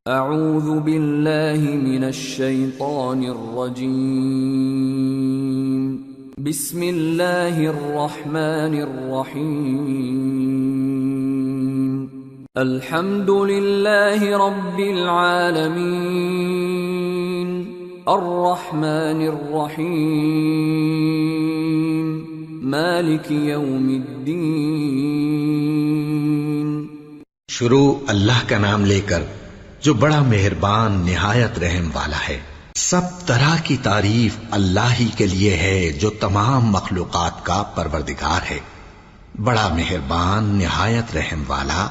اعوذ باللہ من الشیطان الرجیم بسم اللہ الرحمن الرحیم الحمد للہ رب العالمین الرحمن الرحیم مالک یوم الدین۔ شروع اللہ کا نام لے کر جو بڑا مہربان نہایت رحم والا ہے۔ سب طرح کی تعریف اللہ ہی کے لیے ہے جو تمام مخلوقات کا پروردگار ہے، بڑا مہربان نہایت رحم والا،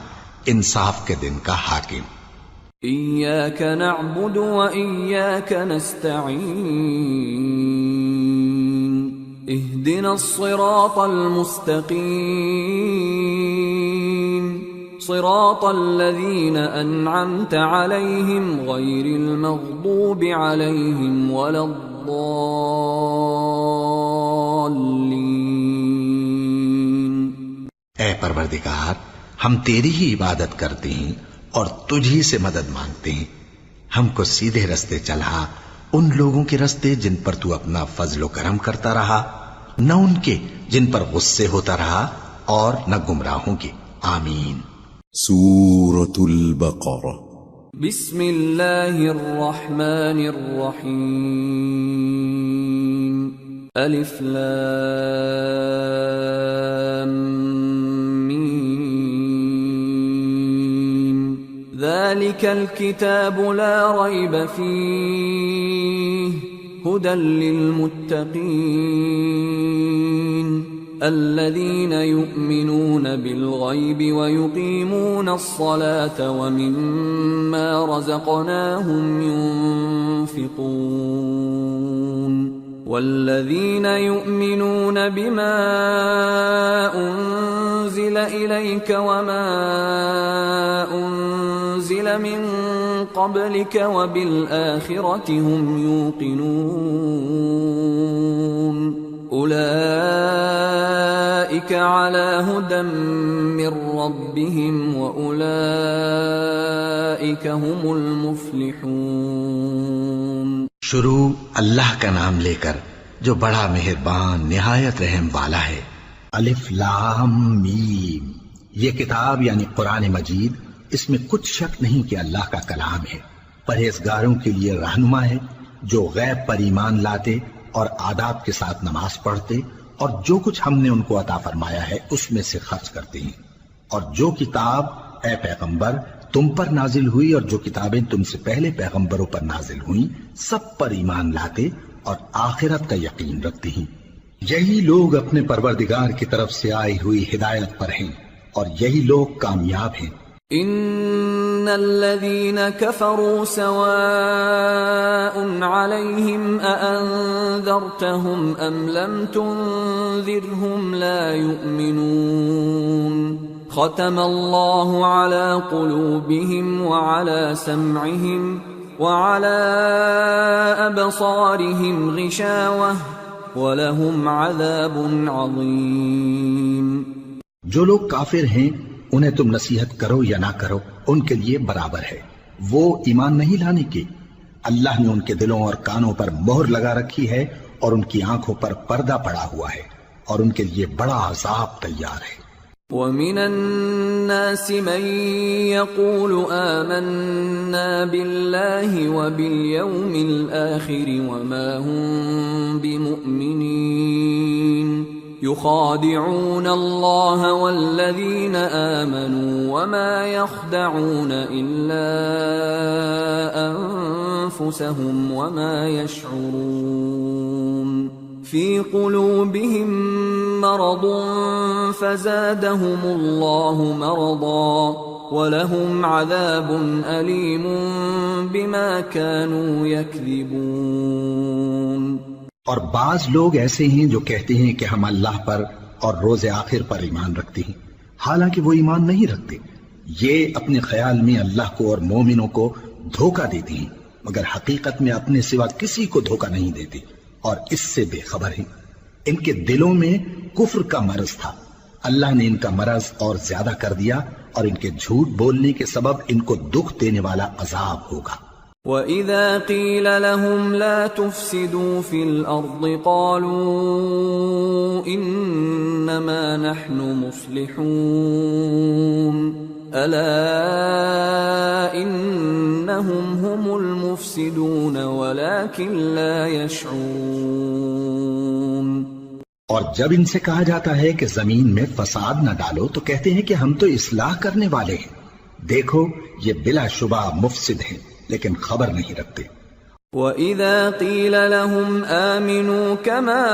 انصاف کے دن کا حاکم۔ ایاک نعبد و ایاک نستعین اہدنا الصراط المستقیم صراط الذین انعمت علیہم غیر المغضوب علیہم ولا الضالین۔ اے پروردگار، ہم تیری ہی عبادت کرتے ہیں اور تجھ ہی سے مدد مانگتے ہیں، ہم کو سیدھے رستے چلا، ان لوگوں کے رستے جن پر تو اپنا فضل و کرم کرتا رہا، نہ ان کے جن پر غصے ہوتا رہا، اور نہ گمراہوں کے۔ آمین۔ سورة البقرہ۔ بسم اللہ الرحمن الرحیم الف لام میم ذالک الکتاب لا ریب فیہ ہدی للمتقین الذين يؤمنون بالغيب ويقيمون الصلاة ومما رزقناهم ينفقون والذين يؤمنون بما أنزل إليك وما أنزل من قبلك وبالآخرة هم يوقنون اولئک علی ھدی من ربہم واولئک ھم المفلحون۔ شروع اللہ کا نام لے کر جو بڑا مہربان نہایت رحم والا ہے۔ الف لام میم، یہ کتاب یعنی قرآن مجید، اس میں کچھ شک نہیں کہ اللہ کا کلام ہے، پرہیزگاروں کے لیے رہنما ہے، جو غیب پر ایمان لاتے اور آداب کے ساتھ نماز پڑھتے اور جو کچھ ہم نے ان کو عطا فرمایا ہے اس میں سے خرچ کرتے ہیں، اور جو کتاب اے پیغمبر تم پر نازل ہوئی اور جو کتابیں تم سے پہلے پیغمبروں پر نازل ہوئیں سب پر ایمان لاتے اور آخرت کا یقین رکھتے ہیں۔ یہی لوگ اپنے پروردگار کی طرف سے آئی ہوئی ہدایت پر ہیں اور یہی لوگ کامیاب ہیں۔ ان الذين كفروا سواء عليهم أأنذرتهم ام لم تنذرهم لا يؤمنون ختم الله على قلوبهم وعلى سمعهم وعلى أبصارهم غشاوة ولهم عذاب عظيم۔ جو لوگ کافر ہیں انہیں تم نصیحت کرو یا نہ کرو ان کے لیے برابر ہے، وہ ایمان نہیں لانے کے، اللہ نے ان کے دلوں اور کانوں پر مہر لگا رکھی ہے اور ان کی آنکھوں پر پردہ پڑا ہوا ہے اور ان کے لیے بڑا عذاب تیار ہے۔ وَمِنَ النَّاسِ مَن يَقُولُ آمَنَّا بِاللَّهِ وَبِالْيَوْمِ الْآخِرِ وَمَا هُمْ بِمُؤْمِنِينَ يخادعون الله والذين آمنوا وما يخدعون إلا أنفسهم وما يشعرون في قلوبهم مرض فزادهم الله مرضا ولهم عذاب أليم بما كانوا يكذبون۔ اور بعض لوگ ایسے ہیں جو کہتے ہیں کہ ہم اللہ پر اور روز آخر پر ایمان رکھتے ہیں، حالانکہ وہ ایمان نہیں رکھتے۔ یہ اپنے خیال میں اللہ کو اور مومنوں کو دھوکہ دیتے ہیں، مگر حقیقت میں اپنے سوا کسی کو دھوکہ نہیں دیتے اور اس سے بے خبر ہیں۔ ان کے دلوں میں کفر کا مرض تھا، اللہ نے ان کا مرض اور زیادہ کر دیا اور ان کے جھوٹ بولنے کے سبب ان کو دکھ دینے والا عذاب ہوگا۔ وَإِذَا قِيلَ لَهُمْ لَا تُفْسِدُوا فِي الْأَرْضِ قَالُوا إِنَّمَا نَحْنُ مُصْلِحُونَ أَلَا إِنَّهُمْ هُمُ الْمُفْسِدُونَ وَلَكِنْ لَا يَشْعُرُونَ۔ اور جب ان سے کہا جاتا ہے کہ زمین میں فساد نہ ڈالو تو کہتے ہیں کہ ہم تو اصلاح کرنے والے ہیں، دیکھو یہ بلا شبہ مفسد ہیں لیکن خبر نہیں رکھتے۔ وَإِذَا قِيلَ لَهُمْ آمِنُوا كَمَا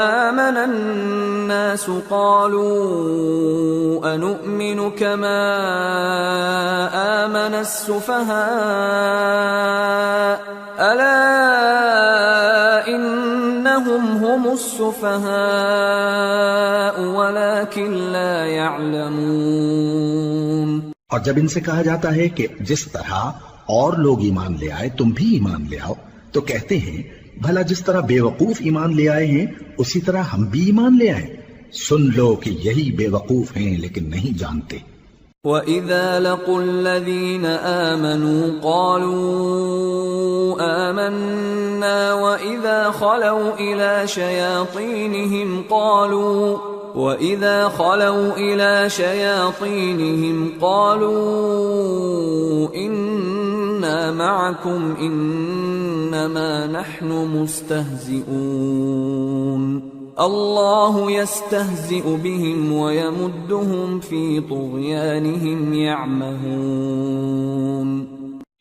آمَنَ النَّاسُ قَالُوا أَنُؤْمِنُ كَمَا آمَنَ السُّفَهَاءُ أَلَا إِنَّهُمْ هُمُ السُّفَهَاءُ وَلَكِنْ لَا يَعْلَمُونَ۔ اور جب ان سے کہا جاتا ہے کہ جس طرح اور لوگ ایمان لے آئے تم بھی ایمان لے آؤ تو کہتے ہیں بھلا جس طرح بے وقوف ایمان لے آئے ہیں اسی طرح ہم بھی ایمان لے آئیں، سن لو کہ یہی بے وقوف ہیں لیکن نہیں جانتے۔ وَإِذَا لَقُوا الَّذِينَ آمَنُوا قَالُوا آمَنَّا وَإِذَا خَلَوْا إِلَى شَيَاطِينِهِمْ قَالُوا إِنَّا مَعَكُمْ إِنَّمَا نَحْنُ مُسْتَهْزِئُونَ اللَّهُ يَسْتَهْزِئُ بِهِمْ وَيَمُدُّهُمْ فِي طُغْيَانِهِمْ يَعْمَهُونَ۔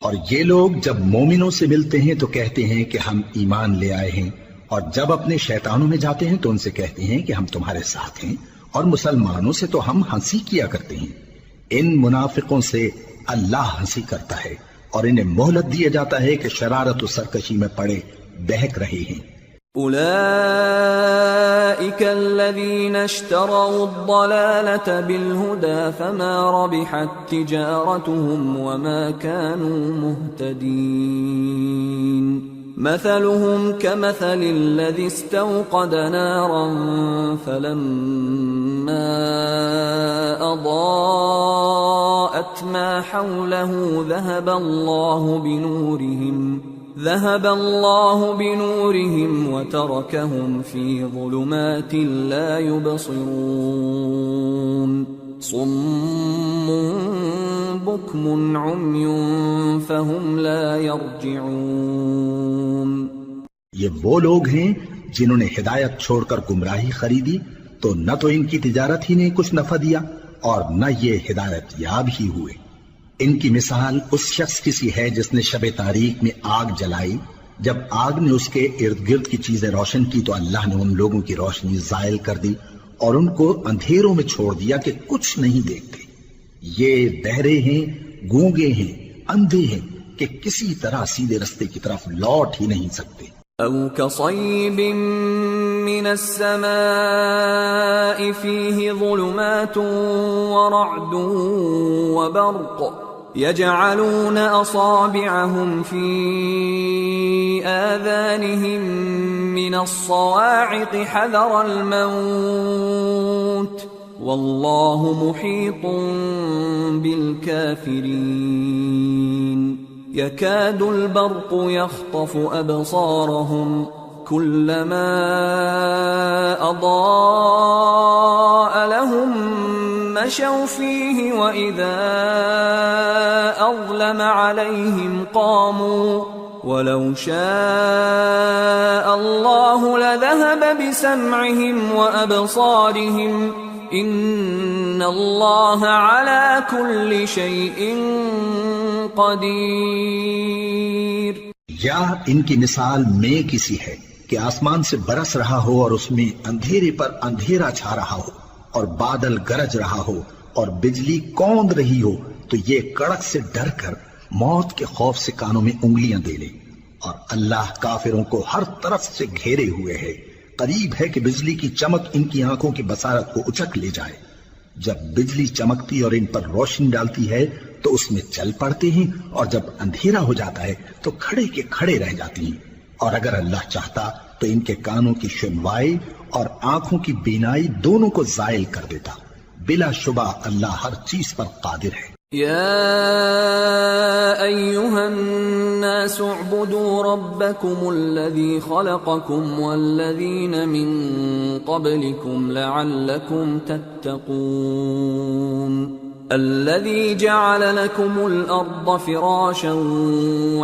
اور یہ لوگ جب مومنوں سے ملتے ہیں تو کہتے ہیں کہ ہم ایمان لے آئے ہیں، اور جب اپنے شیطانوں میں جاتے ہیں تو ان سے کہتے ہیں کہ ہم تمہارے ساتھ ہیں، اور مسلمانوں سے تو ہم ہنسی کیا کرتے ہیں۔ ان منافقوں سے اللہ ہنسی کرتا ہے اور انہیں مہلت دیا جاتا ہے کہ شرارت و سرکشی میں پڑے بہک رہے ہیں۔ أولئك الذين اشتروا الضلالة بالهدى فما ربحت تجارتهم وما كانوا مهتدين مثلهم كمثل الذي استوقد نارا فلما أضاءت ما حوله ذهب الله بنورهم وتركهم في ظلمات لا يبصرون صم بكم عمي فهم لا يرجعون۔ یہ وہ لوگ ہیں جنہوں نے ہدایت چھوڑ کر گمراہی خریدی تو نہ تو ان کی تجارت ہی نے کچھ نفع دیا اور نہ یہ ہدایت یاب ہی ہوئے۔ ان کی مثال اس شخص کی سی ہے جس نے شب تاریک میں آگ جلائی، جب آگ نے اس کے ارد گرد کی چیزیں روشن کی تو اللہ نے ان لوگوں کی روشنی زائل کر دی اور ان کو اندھیروں میں چھوڑ دیا کہ کچھ نہیں دیکھتے۔ یہ بہرے ہیں، گونگے ہیں، اندھے ہیں کہ کسی طرح سیدھے رستے کی طرف لوٹ ہی نہیں سکتے۔ أو كصيب من السماء فيه ظلمات ورعد وبرق يجعلون أصابعهم في آذانهم من الصواعق حذر الموت والله محيط بالكافرين يكاد البرق يخطف أبصارهم كلما أضاء لهم مشوا فيه وإذا أظلم عليهم قاموا ولو شاء الله لذهب بسمعهم وأبصارهم إن الله على كل شيء قدیر۔ یا ان کی مثال میں کسی ہے کہ آسمان سے برس رہا ہو اور اس میں اندھیرے پر اندھیرا چھا رہا ہو اور بادل گرج رہا ہو اور بجلی کوند رہی ہو تو یہ کڑک سے ڈر کر موت کے خوف سے کانوں میں انگلیاں دے لے، اور اللہ کافروں کو ہر طرف سے گھیرے ہوئے ہے، قریب ہے کہ بجلی کی چمک ان کی آنکھوں کی بصارت کو اچک لے جائے۔ جب بجلی چمکتی اور ان پر روشنی ڈالتی ہے تو اس میں چل پڑتے ہیں، اور جب اندھیرا ہو جاتا ہے تو کھڑے کے کھڑے رہ جاتی ہیں، اور اگر اللہ چاہتا تو ان کے کانوں کی سنوائی اور آنکھوں کی بینائی دونوں کو زائل کر دیتا۔ بلا شبہ اللہ ہر چیز پر قادر ہے۔ يا أيها الناس اعبدوا ربكم الذي خلقكم والذين من قبلكم لعلكم تتقون الذي جعل لكم الأرض فراشا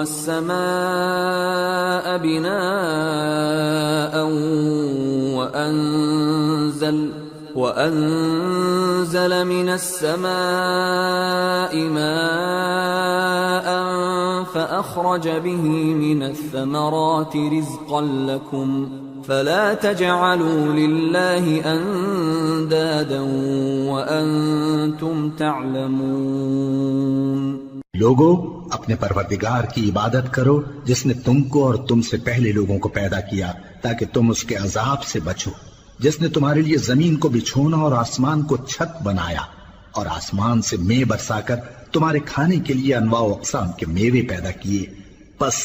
والسماء بناء وأنزل من السماء ماء فأخرج به من الثمرات رزقا لكم فلا تجعلوا لله أندادا وأنتم تعلمون۔ لوگو اپنے پروردگار کی عبادت کرو جس نے تم کو اور تم سے پہلے لوگوں کو پیدا کیا تاکہ تم اس کے عذاب سے بچو، جس نے تمہارے لیے زمین کو بچھونا اور آسمان کو چھت بنایا اور آسمان سے مے برسا کر تمہارے کھانے کے لیے انواع و اقسام کے میوے پیدا کیے، پس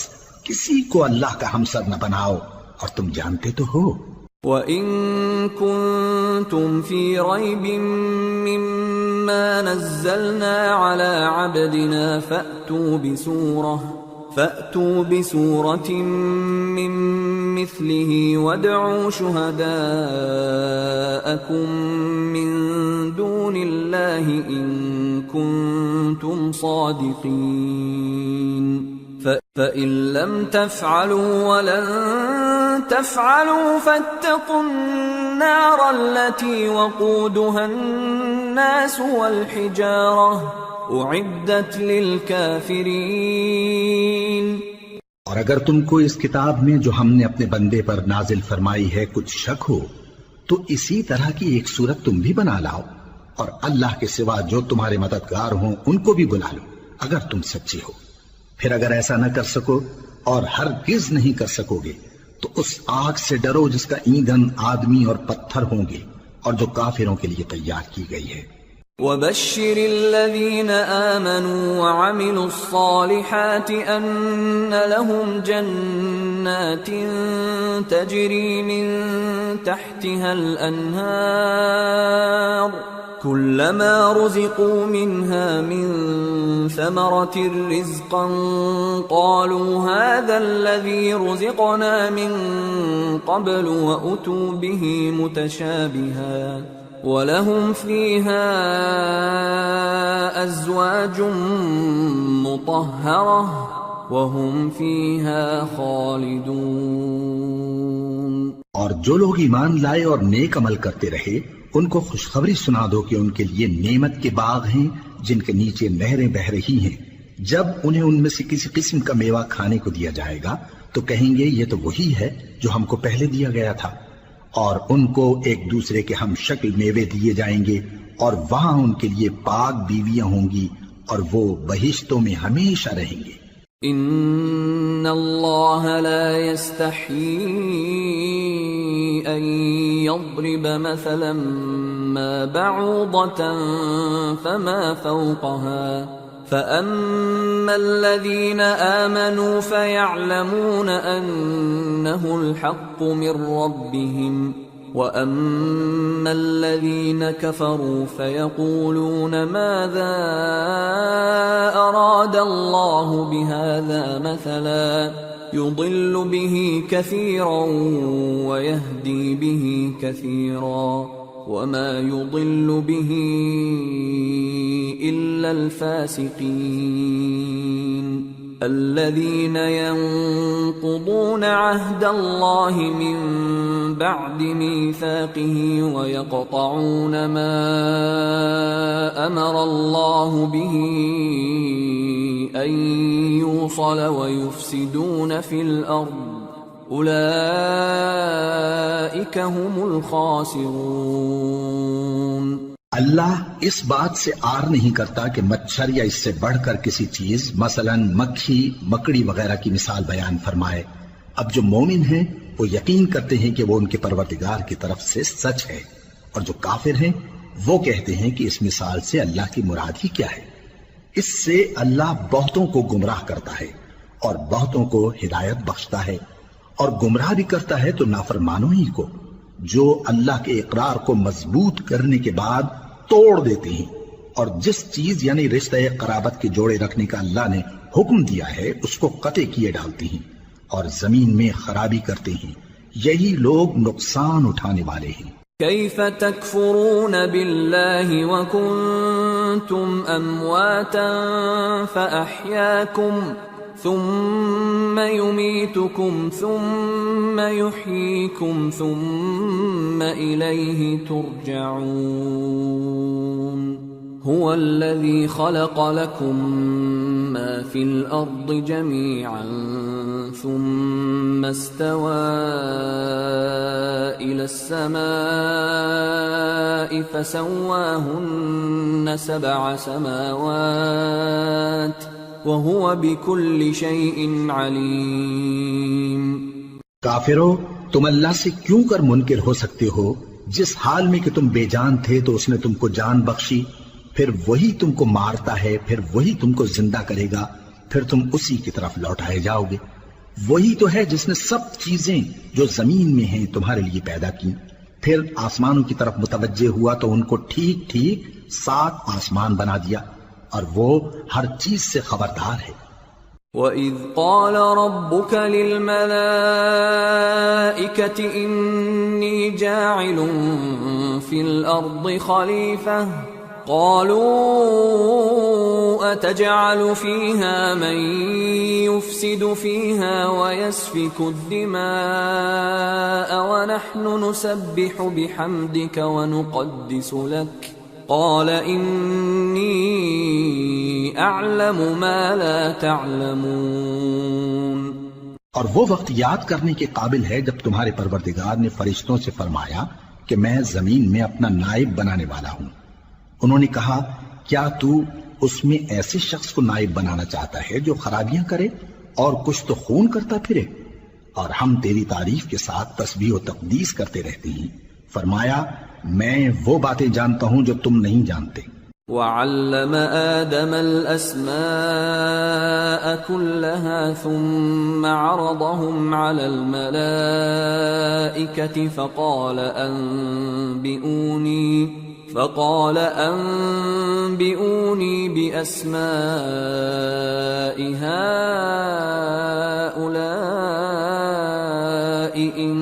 کسی کو اللہ کا ہمسر نہ بناؤ اور تم جانتے تو ہو۔ وَإِن كُنتُمْ فِي رَيْبٍ مِّمَّا نَزَّلْنَا عَلَى عَبْدِنَا فَأْتُوا بِسُورَةٍ مِّن مِّثْلِهِ وَادْعُوا شُهَدَاءَكُم مِّن دُونِ اللَّهِ إِن كُنتُمْ صَادِقِينَ فَإِن لَّمْ تَفْعَلُوا وَلَن تَفْعَلُوا فَاتَّقُوا النَّارَ الَّتِي وَقُودُهَا النَّاسُ وَالْحِجَارَةُ أُعِدَّتْ لِلْكَافِرِينَ۔ اور اگر تم کو اس کتاب میں جو ہم نے اپنے بندے پر نازل فرمائی ہے کچھ شک ہو تو اسی طرح کی ایک صورت تم بھی بنا لاؤ، اور اللہ کے سوا جو تمہارے مددگار ہوں ان کو بھی بلا لو اگر تم سچے ہو۔ پھر اگر ایسا نہ کر سکو اور ہرگز نہیں کر سکو گے تو اس آگ سے ڈرو جس کا ایندھن آدمی اور پتھر ہوں گے اور جو کافروں کے لیے تیار کی گئی ہے۔ وَبَشِّرِ الَّذِينَ آمَنُوا وَعَمِلُوا الصَّالِحَاتِ أَنَّ لَهُمْ جَنَّاتٍ تَجْرِي مِن تَحْتِهَا الْأَنْهَارُ كُلَّمَا رُزِقُوا مِنْهَا مِن ثَمَرَةٍ رِزْقًا قَالُوا هَذَا الَّذِي رُزِقْنَا مِن قَبْلُ وَأُتُوا بِهِ مُتَشَابِهًا وَلَهُمْ فِيهَا أَزْوَاجٌ مُطَهَّرَةٌ وَهُمْ فِيهَا خَالِدُونَ۔ اور جو لوگ ایمان لائے اور نیک عمل کرتے رہے ان کو خوشخبری سنا دو کہ ان کے لیے نعمت کے باغ ہیں جن کے نیچے نہریں بہہ رہی ہیں، جب انہیں ان میں سے کسی قسم کا میوہ کھانے کو دیا جائے گا تو کہیں گے یہ تو وہی ہے جو ہم کو پہلے دیا گیا تھا، اور ان کو ایک دوسرے کے ہم شکل میوے دیے جائیں گے اور وہاں ان کے لیے پاک بیویاں ہوں گی اور وہ بہشتوں میں ہمیشہ رہیں گے۔ ان اللہ لا يستحيي ان يضرب مثلا ما بعوضة فما فوقها فأما الذين آمنوا فيعلمون أنه الحق من ربهم وأما الذين كفروا فيقولون ماذا أراد الله بهذا مثلا يضل به كثيرا ويهدي به كثيرا وما يضل به إلا الفاسقين الذين ينقضون عهد الله من بعد ميثاقه ويقطعون ما أمر الله به أن يوصل ويفسدون في الأرض اولئک هم الخاسرون۔ اللہ اس بات سے آر نہیں کرتا کہ مچھر یا اس سے بڑھ کر کسی چیز مثلا مکھی مکڑی وغیرہ کی مثال بیان فرمائے۔ اب جو مومن ہیں وہ یقین کرتے ہیں کہ وہ ان کے پروردگار کی طرف سے سچ ہے، اور جو کافر ہیں وہ کہتے ہیں کہ اس مثال سے اللہ کی مراد ہی کیا ہے۔ اس سے اللہ بہتوں کو گمراہ کرتا ہے اور بہتوں کو ہدایت بخشتا ہے، اور گمراہ بھی کرتا ہے تو نافرمانوں ہی کو، جو اللہ کے اقرار کو مضبوط کرنے کے بعد توڑ دیتے ہیں، اور جس چیز یعنی رشتہ قرابت کے جوڑے رکھنے کا اللہ نے حکم دیا ہے اس کو قطع کیے ڈالتے ہیں اور زمین میں خرابی کرتے ہیں، یہی لوگ نقصان اٹھانے والے ہیں۔ كيف تكفرون بالله وكنتم أمواتا فأحياكم ثم يميتكم ثم يحييكم ثم إليه ترجعون هو الذي خلق لكم ما في الأرض جميعا ثم استوى إلى السماء فسواهن 7 سماوات وهو بكل شيء عليم۔ کافرو، تم اللہ سے کیوں کر منکر ہو سکتے ہو؟ جس حال میں کہ تم بے جان تھے تو اس نے تم کو جان بخشی، پھر وہی تم کو مارتا ہے، پھر وہی تم کو زندہ کرے گا، پھر تم اسی کی طرف لوٹائے جاؤ گے۔ وہی تو ہے جس نے سب چیزیں جو زمین میں ہیں تمہارے لیے پیدا کی، پھر آسمانوں کی طرف متوجہ ہوا تو ان کو ٹھیک ٹھیک 7 آسمان بنا دیا، اور وہ ہر چیز سے خبردار ہے۔ وَإِذْ قَالَ رَبُّكَ لِلْمَلَائِكَةِ إِنِّي جَاعِلٌ فِي الْأَرْضِ خَلِيفَةً قالوا أتجعل فيها من يفسد فيها ويسفك الدماء ونحن نسبح بحمدك ونقدس لك قال إني أعلم ما لا تعلمون۔ اور وہ وقت یاد کرنے کے قابل ہے جب تمہارے پروردگار نے فرشتوں سے فرمایا کہ میں زمین میں اپنا نائب بنانے والا ہوں۔ انہوں نے کہا کیا تو اس میں ایسے شخص کو نائب بنانا چاہتا ہے جو خرابیاں کرے اور کچھ تو خون کرتا پھرے؟ اور ہم تیری تعریف کے ساتھ تسبیح و تقدیس کرتے رہتے ہیں۔ فرمایا میں وہ باتیں جانتا ہوں جو تم نہیں جانتے۔ وَعَلَّمَ آدَمَ الْأَسْمَاءَ كُلَّهَا ثُمَّ عَرَضَهُمْ عَلَى الْمَلَائِكَةِ فقال أنبئوني بأسماء هؤلاء إن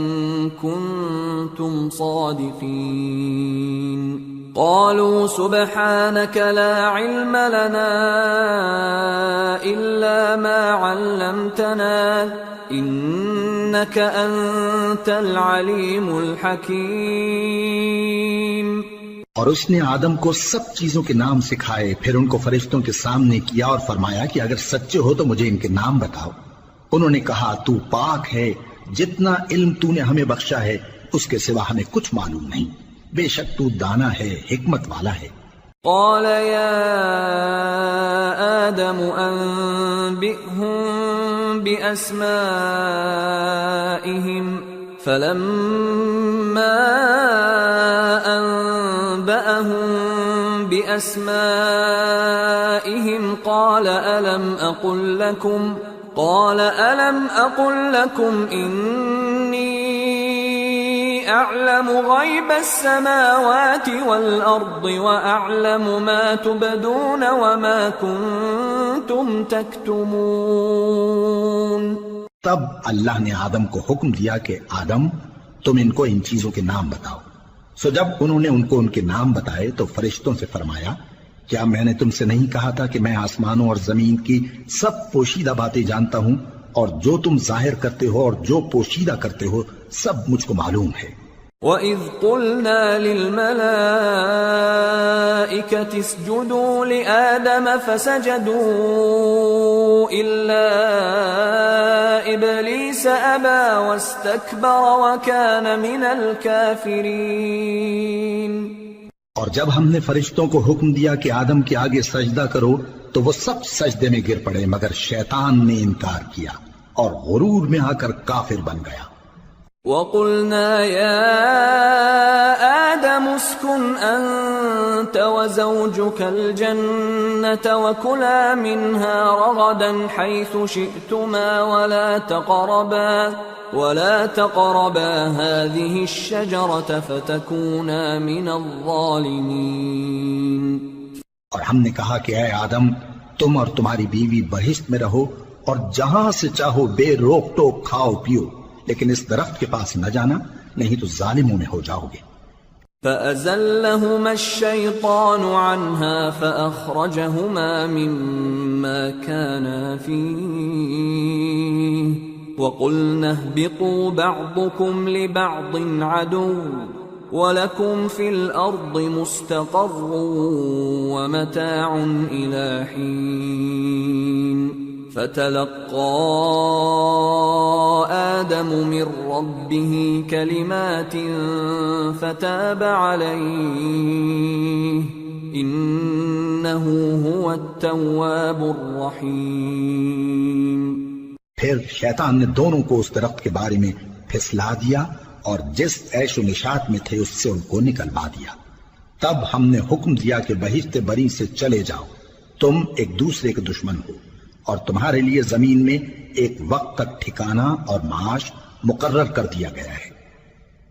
كنتم صادقين قالوا سبحانك لا علم لنا إلا ما علمتنا إنك أنت العليم الحكيم۔ اور اس نے آدم کو سب چیزوں کے نام سکھائے، پھر ان کو فرشتوں کے سامنے کیا اور فرمایا کہ اگر سچے ہو تو مجھے ان کے نام بتاؤ۔ انہوں نے کہا تو پاک ہے، جتنا علم تو نے ہمیں بخشا ہے اس کے سوا ہمیں کچھ معلوم نہیں، بے شک تو دانا ہے، حکمت والا ہے۔ قال يا آدم أنبئهم بأسمائهم فلما أنبأهم بأسمائهم قال ألم أقل لكم إني أعلم غيب السماوات والأرض وأعلم ما تبدون وما كنتم تكتمون۔ تب اللہ نے آدم کو حکم دیا کہ آدم تم ان کو ان چیزوں کے نام بتاؤ۔ سو جب انہوں نے ان کو ان کے نام بتائے تو فرشتوں سے فرمایا کیا میں نے تم سے نہیں کہا تھا کہ میں آسمانوں اور زمین کی سب پوشیدہ باتیں جانتا ہوں، اور جو تم ظاہر کرتے ہو اور جو پوشیدہ کرتے ہو سب مجھ کو معلوم ہے۔ وَإِذْ قُلْنَا لِلْمَلَائِكَةِ اسْجُدُوا لِآدَمَ فَسَجَدُوا إِلَّا إِبْلِيسَ أَبَى وَاسْتَكْبَرَ وَكَانَ مِنَ الْكَافِرِينَ۔ اور جب ہم نے فرشتوں کو حکم دیا کہ آدم کے آگے سجدہ کرو تو وہ سب سجدے میں گر پڑے مگر شیطان نے انکار کیا اور غرور میں آ کر کافر بن گیا۔ وَقُلْنَا يَا آدَمُ اسْكُنْ أَنْتَ وَزَوْجُكَ الْجَنَّةَ وَكُلَا مِنْهَا رَغَدًا حَيْثُ شِئْتُمَا ولا تقربا هذه الشجرة فتكونا من الظالمين. اور ہم نے کہا کہ اے آدم تم اور تمہاری بیوی بہشت میں رہو اور جہاں سے چاہو بے روک ٹوک کھاؤ پیو، لیکن اس درخت کے پاس نہ جانا نہیں تو ظالموں میں ہو جاؤ گے. فأزلهما الشيطان عنها فأخرجهما مما كانا فيه وقلنا اهبطوا بعضكم لبعض عدو وَلَكُمْ فِي الْأَرْضِ مُسْتَقَرٌّ وَمَتَاعٌ إِلَى حِينٍ. فَتَلَقَّى آدَمُ مِنْ رَبِّهِ كَلِمَاتٍ فَتَابَ عَلَيْهِ إِنَّهُ هُوَ التَّوَّابُ الرَّحِيمُ. پھر شیطان نے دونوں کو اس درخت کے بارے میں پھسلا دیا اور جس عیش و نشاط میں تھے اس سے ان کو نکلوا دیا. تب ہم نے حکم دیا کہ بہشت بری سے چلے جاؤ، تم ایک دوسرے کے دشمن ہو، اور تمہارے لیے زمین میں ایک وقت تک ٹھکانہ اور معاش مقرر کر دیا گیا ہے.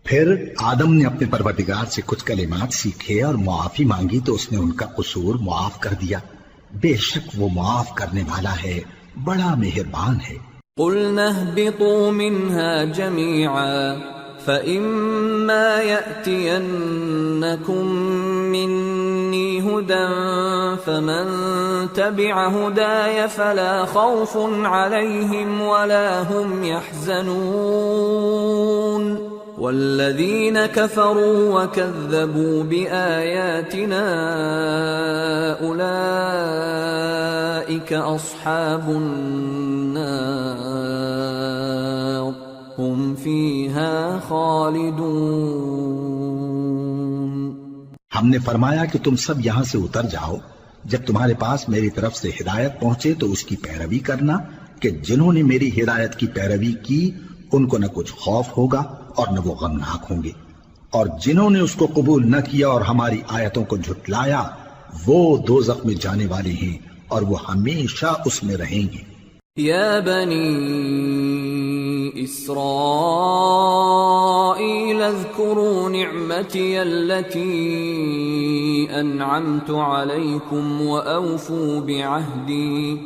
پھر آدم نے اپنے پروردگار سے کچھ کلمات سیکھے اور معافی مانگی تو اس نے ان کا قصور معاف کر دیا. بے شک وہ معاف کرنے والا ہے، بڑا مہربان ہے. قُلْنَا اهْبِطُوا مِنْهَا جَمِيعًا فَإِمَّا يَأْتِيَنَّكُمْ مِنِّي هُدًى فَمَنْ تَبِعَ هُدَايَ فَلَا خَوْفٌ عَلَيْهِمْ وَلَا هُمْ يَحْزَنُونَ. وَالَّذِينَ كَفَرُوا وَكَذَّبُوا بِآيَاتِنَا أُولَئِكَ أَصْحَابُ النَّارِ هُمْ فِيهَا خَالِدُونَ. ہم نے فرمایا کہ تم سب یہاں سے اتر جاؤ، جب تمہارے پاس میری طرف سے ہدایت پہنچے تو اس کی پیروی کرنا کہ جنہوں نے میری ہدایت کی پیروی کی ان کو نہ کچھ خوف ہوگا اور نہ وہ غمناک ہوں گے، اور جنہوں نے اس کو قبول نہ کیا اور ہماری آیتوں کو جھٹلایا وہ دوزخ میں جانے والے ہیں اور وہ ہمیشہ اس میں رہیں گے. یا بنی اسرائیل اذکروا نعمتی التي انعمت علیکم وأوفوا بعهدي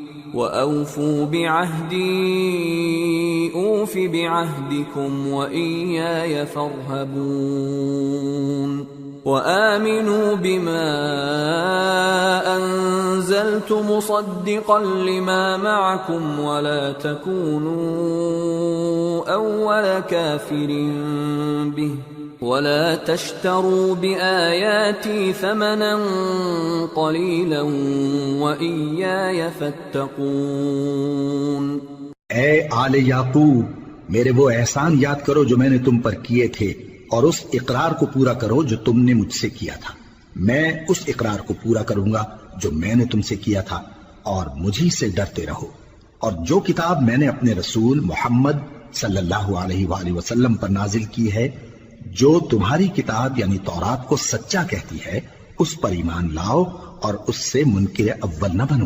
أوف بعهدكم وإياي فارهبون. وآمنوا بما أنزلت مصدقا لما معكم ولا تكونوا أول كافر به ولا تشتروا بآياتي ثمنا قليلا وإياي فاتقون. اے آل یعقوب، میرے وہ احسان یاد کرو جو میں نے تم پر کیے تھے، اور اس اقرار کو پورا کرو جو تم نے مجھ سے کیا تھا. میں اس اقرار کو پورا کروں گا جو میں نے تم سے کیا تھا، اور مجھی سے ڈرتے رہو. اور جو کتاب میں نے اپنے رسول محمد صلی اللہ علیہ وآلہ وسلم پر نازل کی ہے، جو تمہاری کتاب یعنی تورات کو سچا کہتی ہے، اس پر ایمان لاؤ اور اس سے منکر اول نہ بنو،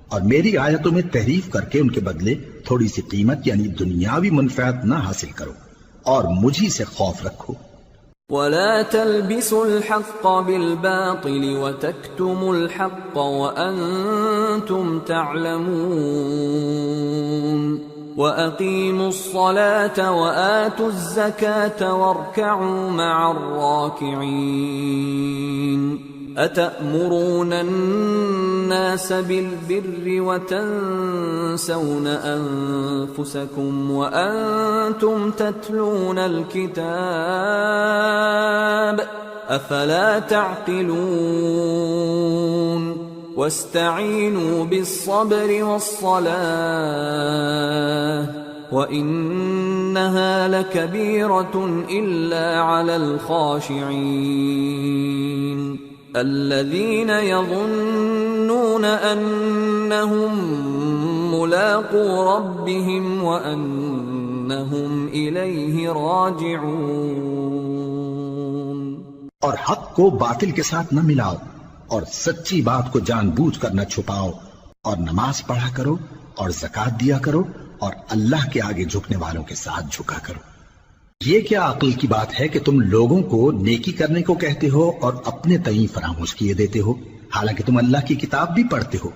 اور میری آیتوں میں تحریف کر کے ان کے بدلے تھوڑی سی قیمت یعنی دنیاوی منفعت نہ حاصل کرو، اور مجھی سے خوف رکھو. ولا تلبسوا الحق بالباطل وتكتموا الحق وأنتم تعلمون. وَأَقِيمُوا الصَّلَاةَ وَآتُوا الزَّكَاةَ وَارْكَعُوا مَعَ الرَّاكِعِينَ. أَتَأْمُرُونَ النَّاسَ بِالْبِرِّ وَتَنْسَوْنَ أَنفُسَكُمْ وَأَنْتُمْ تَتْلُونَ الْكِتَابَ أَفَلَا تَعْقِلُونَ. وَاسْتَعِينُوا بِالصَّبْرِ وَالصَّلَاةِ وَإِنَّهَا لَكَبِيرَةٌ إِلَّا عَلَى الْخَاشِعِينَ الَّذِينَ يَظُنُّونَ أَنَّهُمْ مُلَاقُو رَبِّهِمْ وَأَنَّهُمْ إِلَيْهِ رَاجِعُونَ. اور حق کو باطل کے ساتھ نہ ملاؤ، اور سچی بات کو جان بوجھ کر نہ چھپاؤ، اور نماز پڑھا کرو اور زکوٰۃ دیا کرو، اور اللہ کے آگے جھکنے والوں کے ساتھ جھکا کرو۔ یہ کیا عقل کی بات ہے کہ تم لوگوں کو نیکی کرنے کو کہتے ہو اور اپنے تئیں فراموش کیے دیتے ہو، حالانکہ تم اللہ کی کتاب بھی پڑھتے ہو؟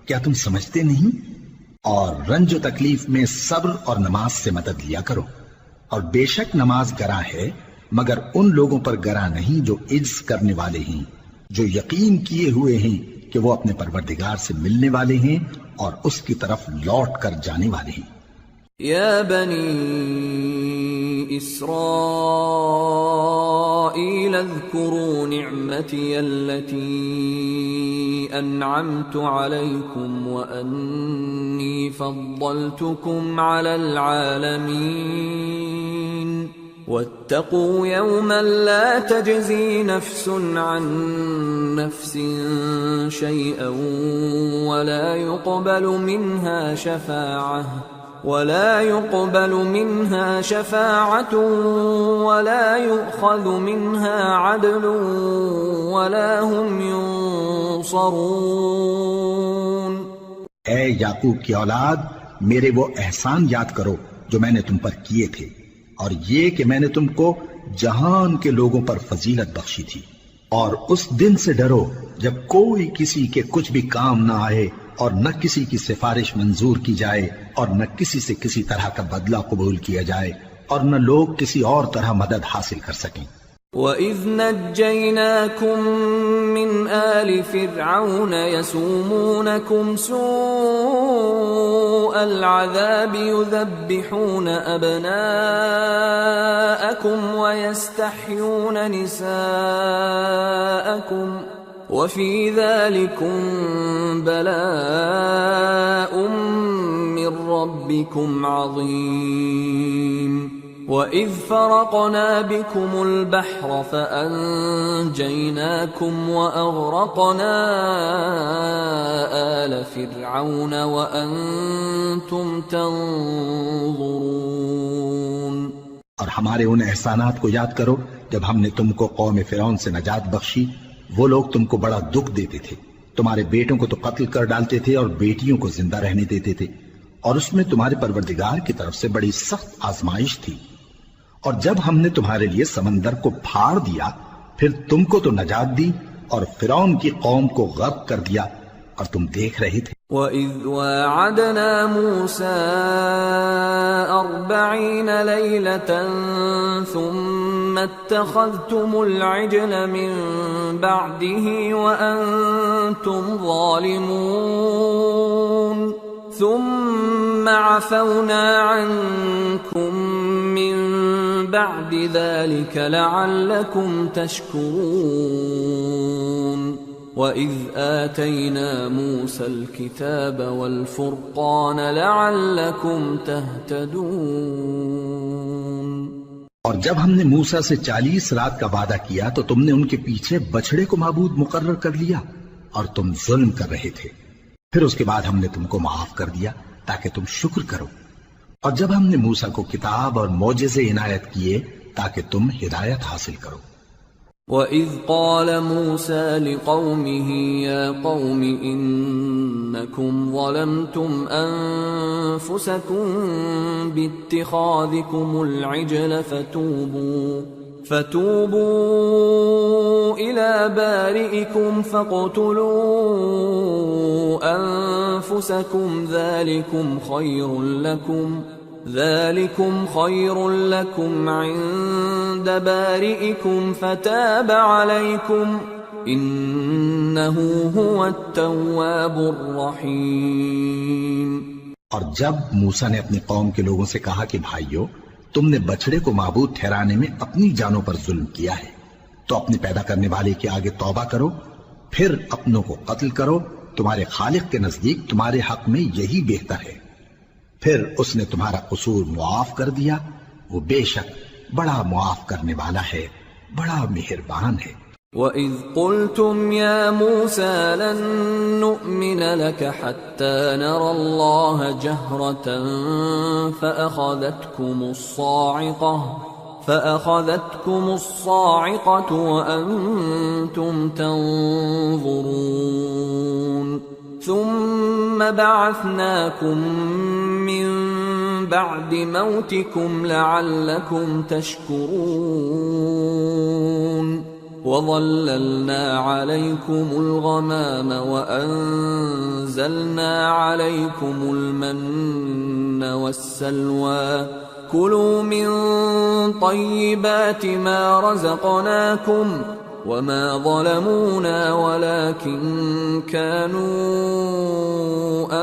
کیا تم سمجھتے نہیں؟ اور رنج و تکلیف میں صبر اور نماز سے مدد لیا کرو، اور بے شک نماز گراں ہے مگر ان لوگوں پر گراں نہیں جو عجز کرنے والے ہیں، جو یقین کیے ہوئے ہیں کہ وہ اپنے پروردگار سے ملنے والے ہیں اور اس کی طرف لوٹ کر جانے والے ہیں۔ یا بنی اسرائیل اذکروا نعمتی التي انعمت علیکم وانی فضلتکم علی العالمین واتقوا یوما لا تجزی نفس عن نفس شیئا ولا يقبل منها شفاعة ولا يؤخذ منها عدل ولا هم ينصرون۔ اے یعقوب کی اولاد، میرے وہ احسان یاد کرو جو میں نے تم پر کیے تھے، اور یہ کہ میں نے تم کو جہان کے لوگوں پر فضیلت بخشی تھی، اور اس دن سے ڈرو جب کوئی کسی کے کچھ بھی کام نہ آئے، اور نہ کسی کی سفارش منظور کی جائے، اور نہ کسی سے کسی طرح کا بدلہ قبول کیا جائے، اور نہ لوگ کسی اور طرح مدد حاصل کر سکیں۔ وَإِذْ نَجَّيْنَاكُمْ مِنْ آلِ فِرْعَوْنَ يَسُومُونَكُمْ سُوءَ الْعَذَابِ يُذَبِّحُونَ أَبْنَاءَكُمْ وَيَسْتَحْيُونَ نِسَاءَكُمْ وَفِي ذَلِكُمْ بَلَاءٌ مِّن رَّبِّكُمْ عَظِيمٌ۔ وَإِذْ فَرَقْنَا بِكُمُ الْبَحْرَ فَأَنجَيْنَاكُمْ وَأَغْرَقْنَا آلَ فِرْعَوْنَ وَأَنْتُمْ تَنظُرُونَ۔ اور ہمارے ان احسانات کو یاد کرو جب ہم نے تم کو قوم فرعون سے نجات بخشی۔ وہ لوگ تم کو بڑا دکھ دیتے تھے، تمہارے بیٹوں کو تو قتل کر ڈالتے تھے اور بیٹیوں کو زندہ رہنے دیتے تھے، اور اس میں تمہارے پروردگار کی طرف سے بڑی سخت آزمائش تھی۔ اور جب ہم نے تمہارے لیے سمندر کو پھاڑ دیا، پھر تم کو تو نجات دی اور فرعون کی قوم کو غرق کر دیا، اور تم دیکھ رہے تھے۔ وَإِذْ وَاعَدْنَا مُوسَىٰ 40 لَيْلَةً ثُمَّ اتَّخَذْتُمُ الْعِجْلَ مِن بَعْدِهِ وَأَنْتُمْ ظَالِمُونَ ثُمَّ عَفَوْنَا عَنْكُمْ مِن بَعْدِ ذَلِكَ لَعَلَّكُمْ تَشْكُرُونَ۔ وَإِذْ آتَيْنَا مُوسَى الْكِتَابَ وَالْفُرْقَانَ لَعَلَّكُمْ تَهْتَدُونَ۔ اور جب ہم نے موسیٰ سے 40 رات کا وعدہ کیا تو تم نے ان کے پیچھے بچڑے کو معبود مقرر کر لیا، اور تم ظلم کر رہے تھے۔ پھر اس کے بعد ہم نے تم کو معاف کر دیا تاکہ تم شکر کرو۔ اور جب ہم نے موسیٰ کو کتاب اور معجزے عنایت کیے تاکہ تم ہدایت حاصل کرو۔ وَإِذْ قَالَ مُوسَىٰ لِقَوْمِهِ يَا قَوْمِ إِنَّكُمْ ظَلَمْتُمْ أَنفُسَكُمْ بِاتِّخَاذِكُمُ الْعِجْلَ فَتُوبُوا إِلَىٰ بَارِئِكُمْ فَاقْتُلُوا أَنفُسَكُمْ ذَلِكُمْ خَيْرٌ لَكُمْ عِندَ بَارِئِكُمْ فَتَابَ عَلَيْكُمْ إِنَّهُ هُوَ التَّوَّابُ الرَّحِيمُ۔ اور جب موسیٰ نے اپنی قوم کے لوگوں سے کہا کہ بھائیو، تم نے بچڑے کو معبود ٹھہرانے میں اپنی جانوں پر ظلم کیا ہے، تو اپنے پیدا کرنے والے کے آگے توبہ کرو، پھر اپنوں کو قتل کرو، تمہارے خالق کے نزدیک تمہارے حق میں یہی بہتر ہے۔ پھر اس نے تمہارا قصور معاف کر دیا، وہ بے شک بڑا معاف کرنے والا ہے، بڑا مہربان ہے۔ وَإِذْ قُلْتُمْ يَا مُوسَىٰ لَن نُّؤْمِنَ لَكَ حَتَّىٰ نَرَى اللَّهَ جَهْرَةً فَأَخَذَتْكُمُ الصَّاعِقَةُ وَأَنْتُمْ تَنظُرُونَ ثُمَّ بَعَثْنَاكُمْ مِن بعد موتكم لعلكم تشكرون وظللنا عليكم الغمام وأنزلنا عليكم المن والسلوى كلوا من طيبات ما رزقناكم وما ظلمونا ولكن كانوا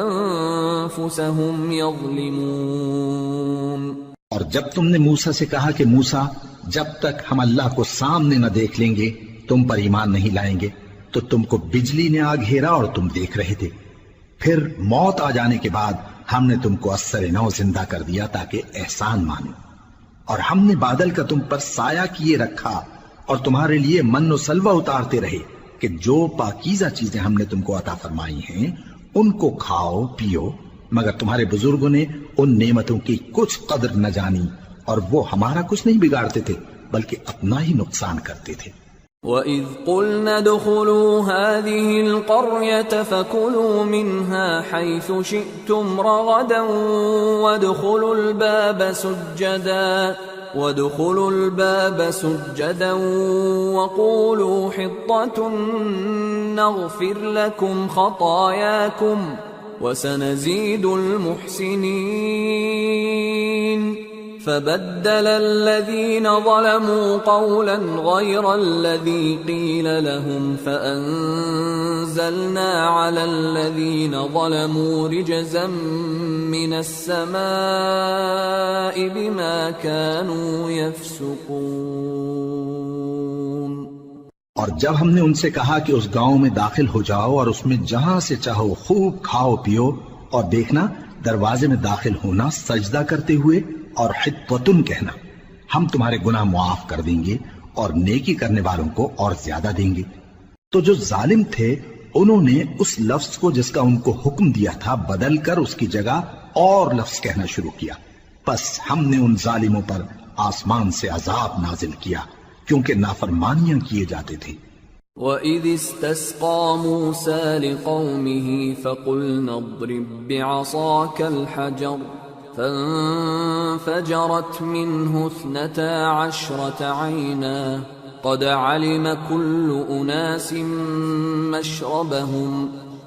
أنفسهم يظلمون۔ اور جب تم نے موسیٰ سے کہا کہ موسیٰ جب تک ہم اللہ کو سامنے نہ دیکھ لیں گے تم پر ایمان نہیں لائیں گے، تو تم کو بجلی نے آ گھیرا اور تم دیکھ رہے تھے، پھر موت آ جانے کے بعد ہم نے تم کو اثر نو زندہ کر دیا تاکہ احسان مانو، اور ہم نے بادل کا تم پر سایہ کیے رکھا اور تمہارے لیے من و سلوہ اتارتے رہے کہ جو پاکیزہ چیزیں ہم نے تم کو عطا فرمائی ہیں ان کو کھاؤ پیو، مگر تمہارے بزرگوں نے ان نعمتوں کی کچھ قدر نہ جانی اور وہ ہمارا کچھ نہیں بگاڑتے تھے بلکہ اپنا ہی نقصان کرتے تھے۔ وَإِذْ قُلْنَا ادْخُلُوا هَٰذِهِ الْقَرْيَةَ فَكُلُوا مِنْهَا حَيْثُ شِئْتُمْ رَغَدًا وَادْخُلُوا الْبَابَ سُجَّدًا وَقُولُوا حِطَّةٌ نَغْفِرْ لَكُمْ خَطَايَاكُمْ وَسَنَزِيدُ الْمُحْسِنِينَ۔ فبدل الذين ظلموا قولا غير الذي قيل لهم فأنزلنا على الذين ظلموا رجزا من السماء بما كانوا يفسقون۔ اور جب ہم نے ان سے کہا کہ اس گاؤں میں داخل ہو جاؤ اور اس میں جہاں سے چاہو خوب کھاؤ پیو، اور دیکھنا دروازے میں داخل ہونا سجدہ کرتے ہوئے اور حطوتن کہنا، ہم تمہارے گناہ معاف کر دیں گے اور نیکی کرنے والوں کو اور زیادہ دیں گے۔ تو جو ظالم تھے انہوں نے اس لفظ کو جس کا ان کو حکم دیا تھا بدل کر اس کی جگہ اور لفظ کہنا شروع کیا، پس ہم نے ان ظالموں پر آسمان سے عذاب نازل کیا کیونکہ نافرمانیاں کیے جاتے تھے۔ وَإِذِ اسْتَسْقَىٰ مُوسَىٰ لِقَوْمِهِ فَقُلْنَا اضْرِب بِّعَصَاكَ الْحَجَرَ فانفجرت منه 12 عينا قد علم كل أناس مشربهم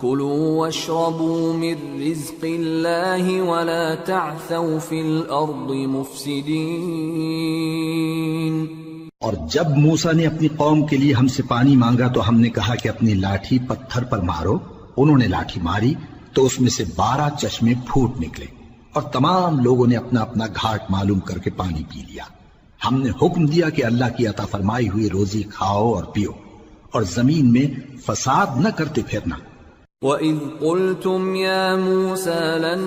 كلوا واشربوا من رزق الله ولا تعثوا في الأرض مفسدين۔ اور جب موسیٰ نے اپنی قوم کے لیے ہم سے پانی مانگا تو ہم نے کہا کہ اپنی لاٹھی پتھر پر مارو، انہوں نے لاٹھی ماری تو اس میں سے 12 چشمے پھوٹ نکلے اور تمام لوگوں نے اپنا اپنا گھاٹ معلوم کر کے پانی پی لیا۔ ہم نے حکم دیا کہ اللہ کی عطا فرمائی ہوئی روزی کھاؤ اور پیو اور زمین میں فساد نہ کرتے پھرنا۔ وَإِذْ قُلْتُمْ يَا مُوسَىٰ لَن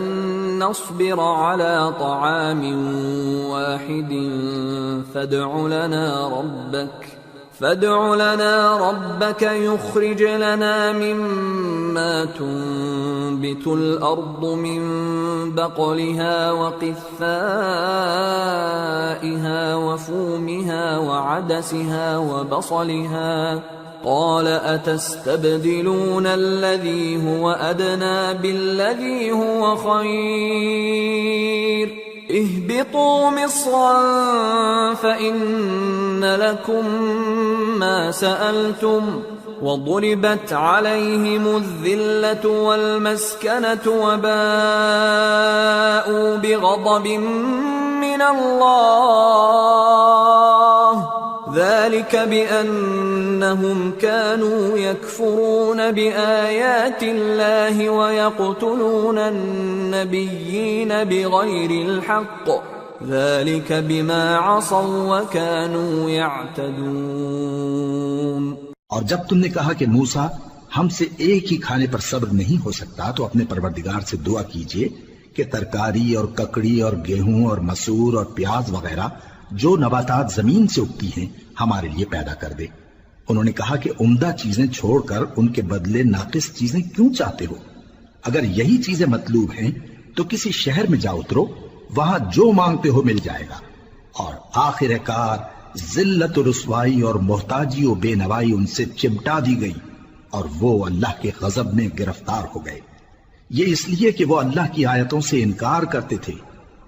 نَّصْبِرَ عَلَىٰ طَعَامٍ وَاحِدٍ فادع لنا ربك يخرج لنا مما تنبت الأرض من بقلها وقثائها وفومها وعدسها وبصلها قال أتستبدلون الذي هو أدنى بالذي هو خير اهبطوا مصرا فإن لكم ما سألتم وضربت عليهم الذلة والمسكنة وباءوا بغضب من الله ذلك بأنهم كانوا يكفرون بآيات الله ويقتلون النبيين بغير الحق ذلك بما عصوا وكانوا يعتدون۔ اور جب تم نے کہا کہ موسیٰ ہم سے ایک ہی کھانے پر صبر نہیں ہو سکتا تو اپنے پروردگار سے دعا کیجئے کہ ترکاری اور ککڑی اور گیہوں اور مسور اور پیاز وغیرہ جو نباتات زمین سے اگتی ہیں ہمارے لیے پیدا کر دے۔ انہوں نے کہا کہ عمدہ چیزیں چھوڑ کر ان کے بدلے ناقص چیزیں کیوں چاہتے ہو؟ اگر یہی چیزیں مطلوب ہیں تو کسی شہر میں جا اترو، وہاں جو مانگتے ہو مل جائے گا۔ اور آخر کار ذلت و رسوائی اور محتاجی و بے نوائی ان سے چمٹا دی گئی اور وہ اللہ کے غضب میں گرفتار ہو گئے، یہ اس لیے کہ وہ اللہ کی آیتوں سے انکار کرتے تھے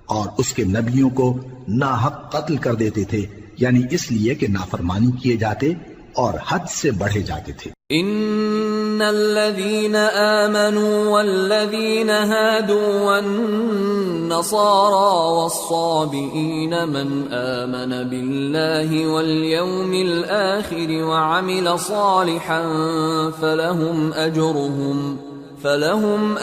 اور اس کے نبیوں کو ناحق قتل کر دیتے تھے، یعنی اس لیے کہ نافرمانی کیے جاتے اور حد سے بڑھے جاتے تھے۔ ان الذين آمنوا والذين هادوا والنصارى والصابئين من آمن بالله واليوم الآخر وعمل صالحا فلهم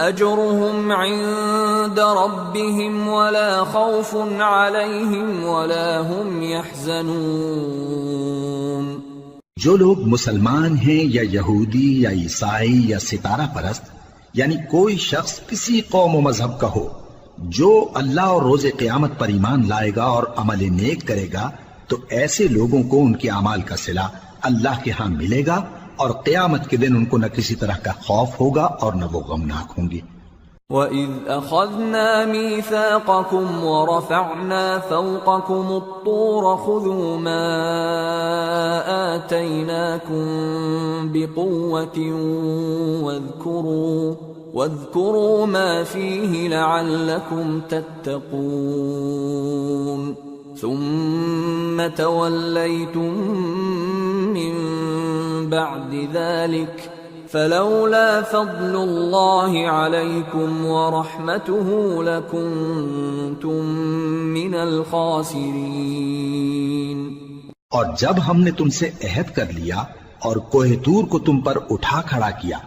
أجرهم عند ربهم ولا خوف عليهم ولا هم يحزنون۔ جو لوگ مسلمان ہیں یا یہودی یا عیسائی یا ستارہ پرست، یعنی کوئی شخص کسی قوم و مذہب کا ہو، جو اللہ اور روز قیامت پر ایمان لائے گا اور عمل نیک کرے گا، تو ایسے لوگوں کو ان کے اعمال کا صلہ اللہ کے ہاں ملے گا، اور قیامت کے دن ان کو نہ کسی طرح کا خوف ہوگا اور نہ وہ غمناک ہوں گے۔ وَإِذْ أَخَذْنَا مِيثَاقَكُمْ وَرَفَعْنَا فَوْقَكُمُ الطُّورَ خُذُوا مَا آتَيْنَاكُمْ بِقُوَّةٍ وَاذْكُرُوا مَا فِيهِ لَعَلَّكُمْ تَتَّقُونَ ثُمَّ تَوَلَّيْتُمْ مِنْ بَعْدِ ذَلِكَ فلولا فضل اللہ علیکم ورحمتہ لکنتم من الخاسرین۔ اور جب ہم نے تم سے عہد کر لیا اور کوہ طور کو تم پر اٹھا کھڑا کیا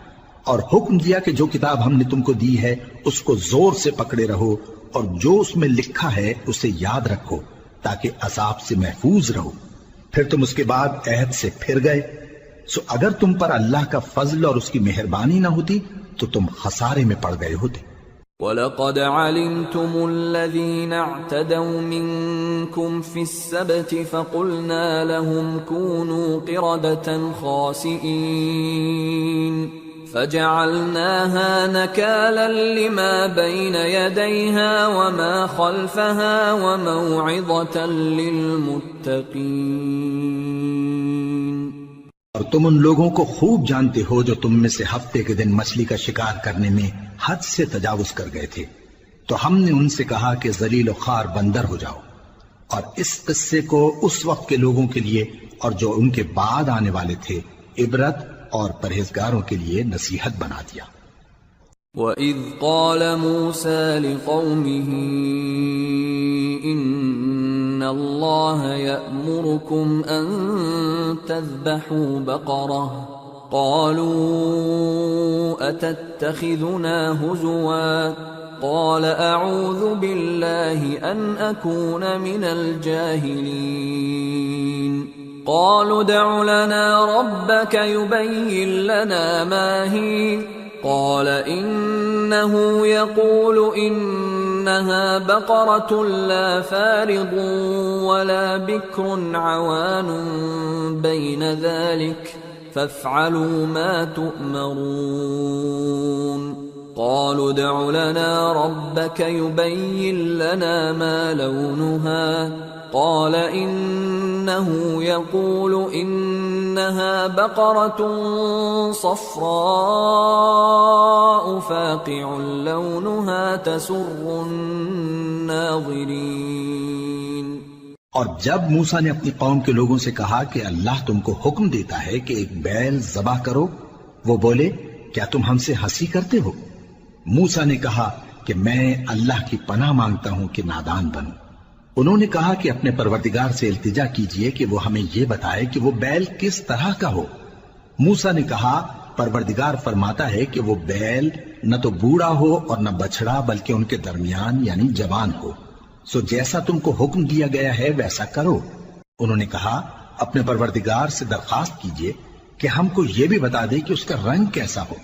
اور حکم دیا کہ جو کتاب ہم نے تم کو دی ہے اس کو زور سے پکڑے رہو اور جو اس میں لکھا ہے اسے یاد رکھو تاکہ عذاب سے محفوظ رہو، پھر تم اس کے بعد عہد سے پھر گئے، سو اگر تم پر اللہ کا فضل اور اس کی مہربانی نہ ہوتی تو تم خسارے میں پڑ گئے ہوتے۔ وَلَقَدْ عَلِمْتُمُ الَّذِينَ اعْتَدَوْا مِنْكُمْ فِي السَّبْتِ فَقُلْنَا لَهُمْ كُونُوا قِرَدَةً خَاسِئِينَ فَجَعَلْنَاهَا نَكَالًا لِمَا بَيْنَ يَدَيْهَا وَمَا خَلْفَهَا وَمَوْعِظَةً لِلْمُتَّقِينَ۔ اور تم ان لوگوں کو خوب جانتے ہو جو تم میں سے ہفتے کے دن مچھلی کا شکار کرنے میں حد سے تجاوز کر گئے تھے، تو ہم نے ان سے کہا کہ ذلیل و خوار بندر ہو جاؤ، اور اس قصے کو اس وقت کے لوگوں کے لیے اور جو ان کے بعد آنے والے تھے عبرت اور پرہیزگاروں کے لیے نصیحت بنا دیا۔ وَإِذْ قَالَ مُوسَى لِقَوْمِهِ إِنَّ اللَّهَ يَأْمُرُكُمْ أَن تَذْبَحُوا بَقَرَةً قَالُوا أَتَتَّخِذُنَا هُزُوًا قَالَ أَعُوذُ بِاللَّهِ أَنْ أَكُونَ مِنَ الْجَاهِلِينَ قَالُوا ادْعُ لَنَا رَبَّكَ يُبَيِّن لَّنَا مَا هِيَ قال إنه يقول إنها بقرة لا فارض ولا بكر عوان بين ذلك فافعلوا ما تؤمرون قالوا ادع لنا ربك يبين لنا ما لونها قال إنه يقول إنها بقرة صفراء فاقع لونها تسر الناظرين۔ اور جب موسیٰ نے اپنی قوم کے لوگوں سے کہا کہ اللہ تم کو حکم دیتا ہے کہ ایک بیل ذبح کرو، وہ بولے کیا تم ہم سے ہنسی کرتے ہو؟ موسیٰ نے کہا کہ میں اللہ کی پناہ مانگتا ہوں کہ نادان بنوں۔ انہوں نے کہا کہ اپنے پروردگار سے التجا کیجئے کہ وہ ہمیں یہ بتائے کہ وہ بیل کس طرح کا ہو۔ موسیٰ نے کہا پروردگار فرماتا ہے کہ وہ بیل نہ تو بوڑھا ہو اور نہ بچڑا بلکہ ان کے درمیان یعنی جوان ہو، سو جیسا تم کو حکم دیا گیا ہے ویسا کرو۔ انہوں نے کہا اپنے پروردگار سے درخواست کیجئے کہ ہم کو یہ بھی بتا دے کہ اس کا رنگ کیسا ہو۔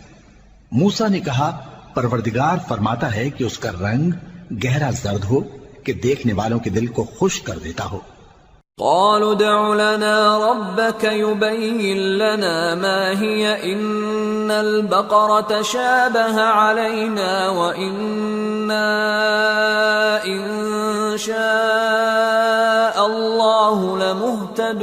موسیٰ نے کہا پروردگار فرماتا ہے کہ اس کا رنگ گہرا زرد ہو کہ دیکھنے والوں کے دل کو خوش کر دیتا ہو۔ قالوا ادع لنا ربك يبين لنا ما هي إن البقرة شابه علينا وإنا إن شاء الله لمهتدون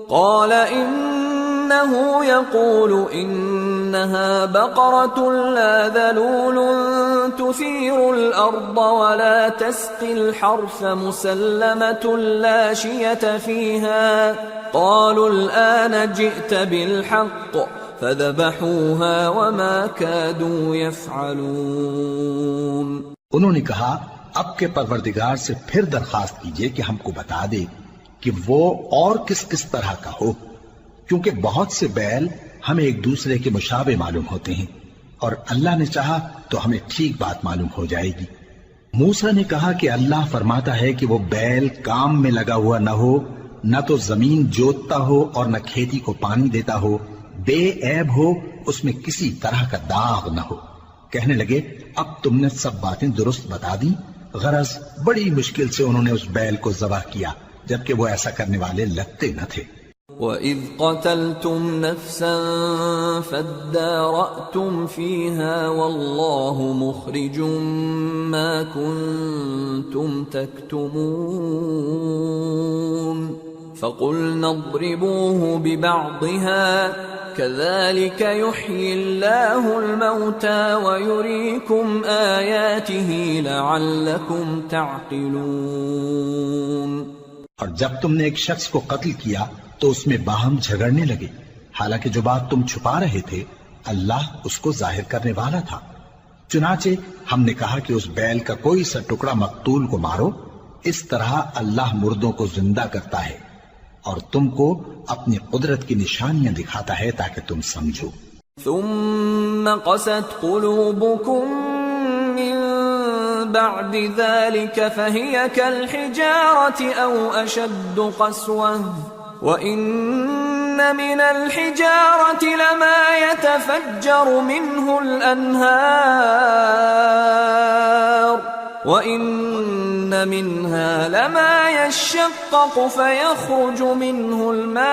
قال إنه يقول إنها بقرة لا ذلول تثير الأرض ولا تسقي الحرث مسلمة لا شية فيها قالوا الآن جئت بالحق فذبحوها وما كادوا يفعلون۔ انہوں نے کہا اب کے پروردگار سے پھر درخواست کیجئے کہ ہم کو بتا دے کہ وہ اور کس کس طرح کا ہو، کیونکہ بہت سے بیل ہمیں ایک دوسرے کے مشابہ معلوم ہوتے ہیں، اور اللہ نے چاہا تو ہمیں ٹھیک بات معلوم ہو جائے گی۔ موسیٰ نے کہا کہ اللہ فرماتا ہے کہ وہ بیل کام میں لگا ہوا نہ ہو، نہ تو زمین جوتتا ہو اور نہ کھیتی کو پانی دیتا ہو، بے عیب ہو، اس میں کسی طرح کا داغ نہ ہو۔ کہنے لگے اب تم نے سب باتیں درست بتا دی، غرض بڑی مشکل سے انہوں نے اس بیل کو ذبح کیا، جبکہ وہ ایسا کرنے والے لگتے نہ تھے۔ وَإِذْ قَتَلْتُمْ نَفْسًا فَادَّارَأْتُمْ فِيهَا وَاللَّهُ مُخْرِجٌ مَا كُنْتُمْ تَكْتُمُونَ فَقُلْنَا اضْرِبُوهُ بِبَعْضِهَا كَذَلِكَ يُحْيِي اللَّهُ الْمَوْتَى وَيُرِيكُمْ آيَاتِهِ لَعَلَّكُمْ تَعْقِلُونَ۔ اور جب تم نے ایک شخص کو قتل کیا تو اس میں باہم جھگڑنے لگے، حالانکہ جو بات تم چھپا رہے تھے اللہ اس کو ظاہر کرنے والا تھا۔ چنانچہ ہم نے کہا کہ اس بیل کا کوئی سا ٹکڑا مقتول کو مارو، اس طرح اللہ مردوں کو زندہ کرتا ہے اور تم کو اپنی قدرت کی نشانیاں دکھاتا ہے تاکہ تم سمجھو۔ ثم قست قلوبكم من بعد ذلك فهي كالحجارة أو أشد قسوة وإن من الحجارة لما يتفجر منه الأنهار وإن منها لما يشقق فيخرج منه الماء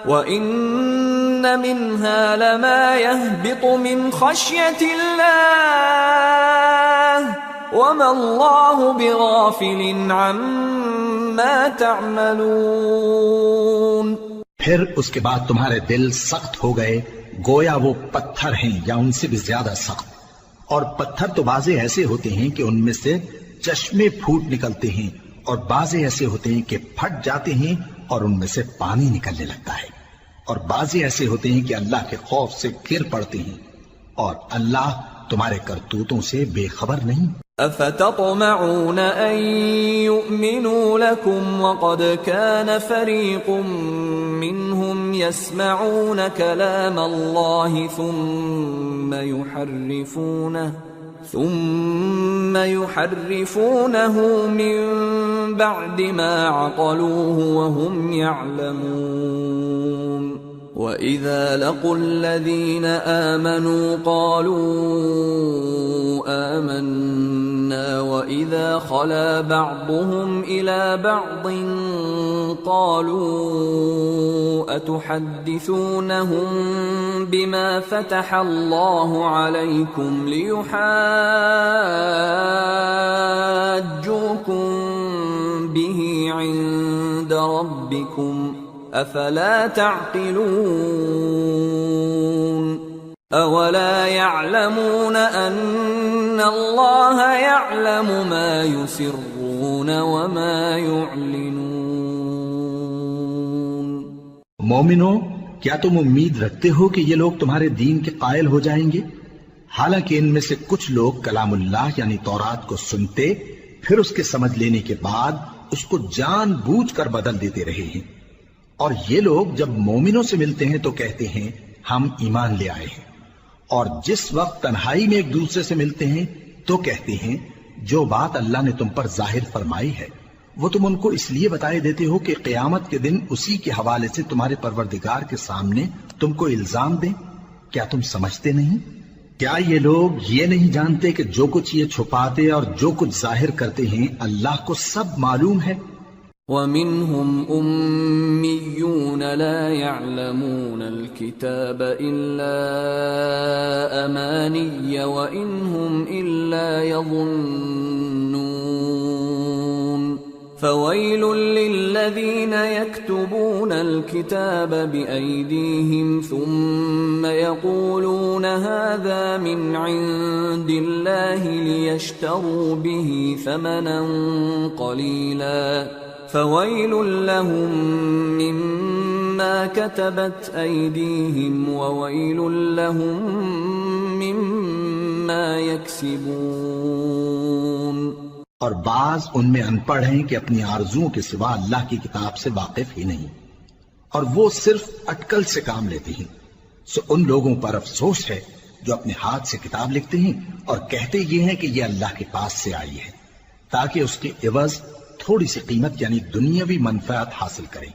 وَإِنَّ مِنْهَا لَمَا يَهْبِطُ مِنْ خَشْيَةِ اللَّهِ وَمَا اللَّهُ بِغَافِلٍ عَمَّا تَعْمَلُونَ۔ پھر اس کے بعد تمہارے دل سخت ہو گئے گویا وہ پتھر ہیں یا ان سے بھی زیادہ سخت، اور پتھر تو بعضے ایسے ہوتے ہیں کہ ان میں سے چشمے پھوٹ نکلتے ہیں، اور بعضے ایسے ہوتے ہیں کہ پھٹ جاتے ہیں اور ان میں سے پانی نکلنے لگتا ہے، اور بعضے ایسے ہوتے ہیں کہ اللہ کے خوف سے گر پڑتے ہیں، اور اللہ تمہارے کرتوتوں سے بے خبر نہیں۔ افتطمعون ان يؤمنوا لكم وقد كان فريق منهم يسمعون كلام الله ثم يحرفونه من بعد ما عقلوه وهم يعلمون وَإِذَا لَقُوا الَّذِينَ آمَنُوا قَالُوا آمَنَّا وَإِذَا خَلَا بَعْضُهُمْ إِلَى بَعْضٍ قَالُوا أَتُحَدِّثُونَهُم بِمَا فَتَحَ اللَّهُ عَلَيْكُمْ لِيُحَاجُّوكُم بِهِ عِندَ رَبِّكُمْ افلا تعقلون اولا يعلمون ان الله يعلم ما يسرون وما يعلنون۔ مومنو، کیا تم امید رکھتے ہو کہ یہ لوگ تمہارے دین کے قائل ہو جائیں گے؟ حالانکہ ان میں سے کچھ لوگ کلام اللہ یعنی تورات کو سنتے پھر اس کے سمجھ لینے کے بعد اس کو جان بوجھ کر بدل دیتے رہے ہیں، اور یہ لوگ جب مومنوں سے ملتے ہیں تو کہتے ہیں ہم ایمان لے آئے ہیں، اور جس وقت تنہائی میں ایک دوسرے سے ملتے ہیں تو کہتے ہیں جو بات اللہ نے تم پر ظاہر فرمائی ہے وہ تم ان کو اس لیے بتائے دیتے ہو کہ قیامت کے دن اسی کے حوالے سے تمہارے پروردگار کے سامنے تم کو الزام دیں۔ کیا تم سمجھتے نہیں؟ کیا یہ لوگ یہ نہیں جانتے کہ جو کچھ یہ چھپاتے اور جو کچھ ظاہر کرتے ہیں اللہ کو سب معلوم ہے؟ وَمِنْهُمْ أُمِّيُّونَ لَا يَعْلَمُونَ الْكِتَابَ إِلَّا أَمَانِيَّ وَإِنْهُمْ إِلَّا يَظُنُّونَ فَوَيْلٌ لِلَّذِينَ الذين يكتبون الكتاب بأيديهم ثم يقولون هذا من عند الله ليشتروا به ثمنا قليلا فويل لهم مما كتبت أيديهم وويل لهم مما يكسبون۔ اور بعض ان میں ان پڑھ ہیں کہ اپنی آرزوؤں کے سوا اللہ کی کتاب سے واقف ہی نہیں، اور وہ صرف اٹکل سے کام لیتے ہیں۔ سو ان لوگوں پر افسوس ہے جو اپنے ہاتھ سے کتاب لکھتے ہیں اور کہتے یہ ہیں کہ یہ اللہ کے پاس سے آئی ہے، تاکہ اس کے عوض تھوڑی سی قیمت یعنی دنیاوی منفعت حاصل کریں۔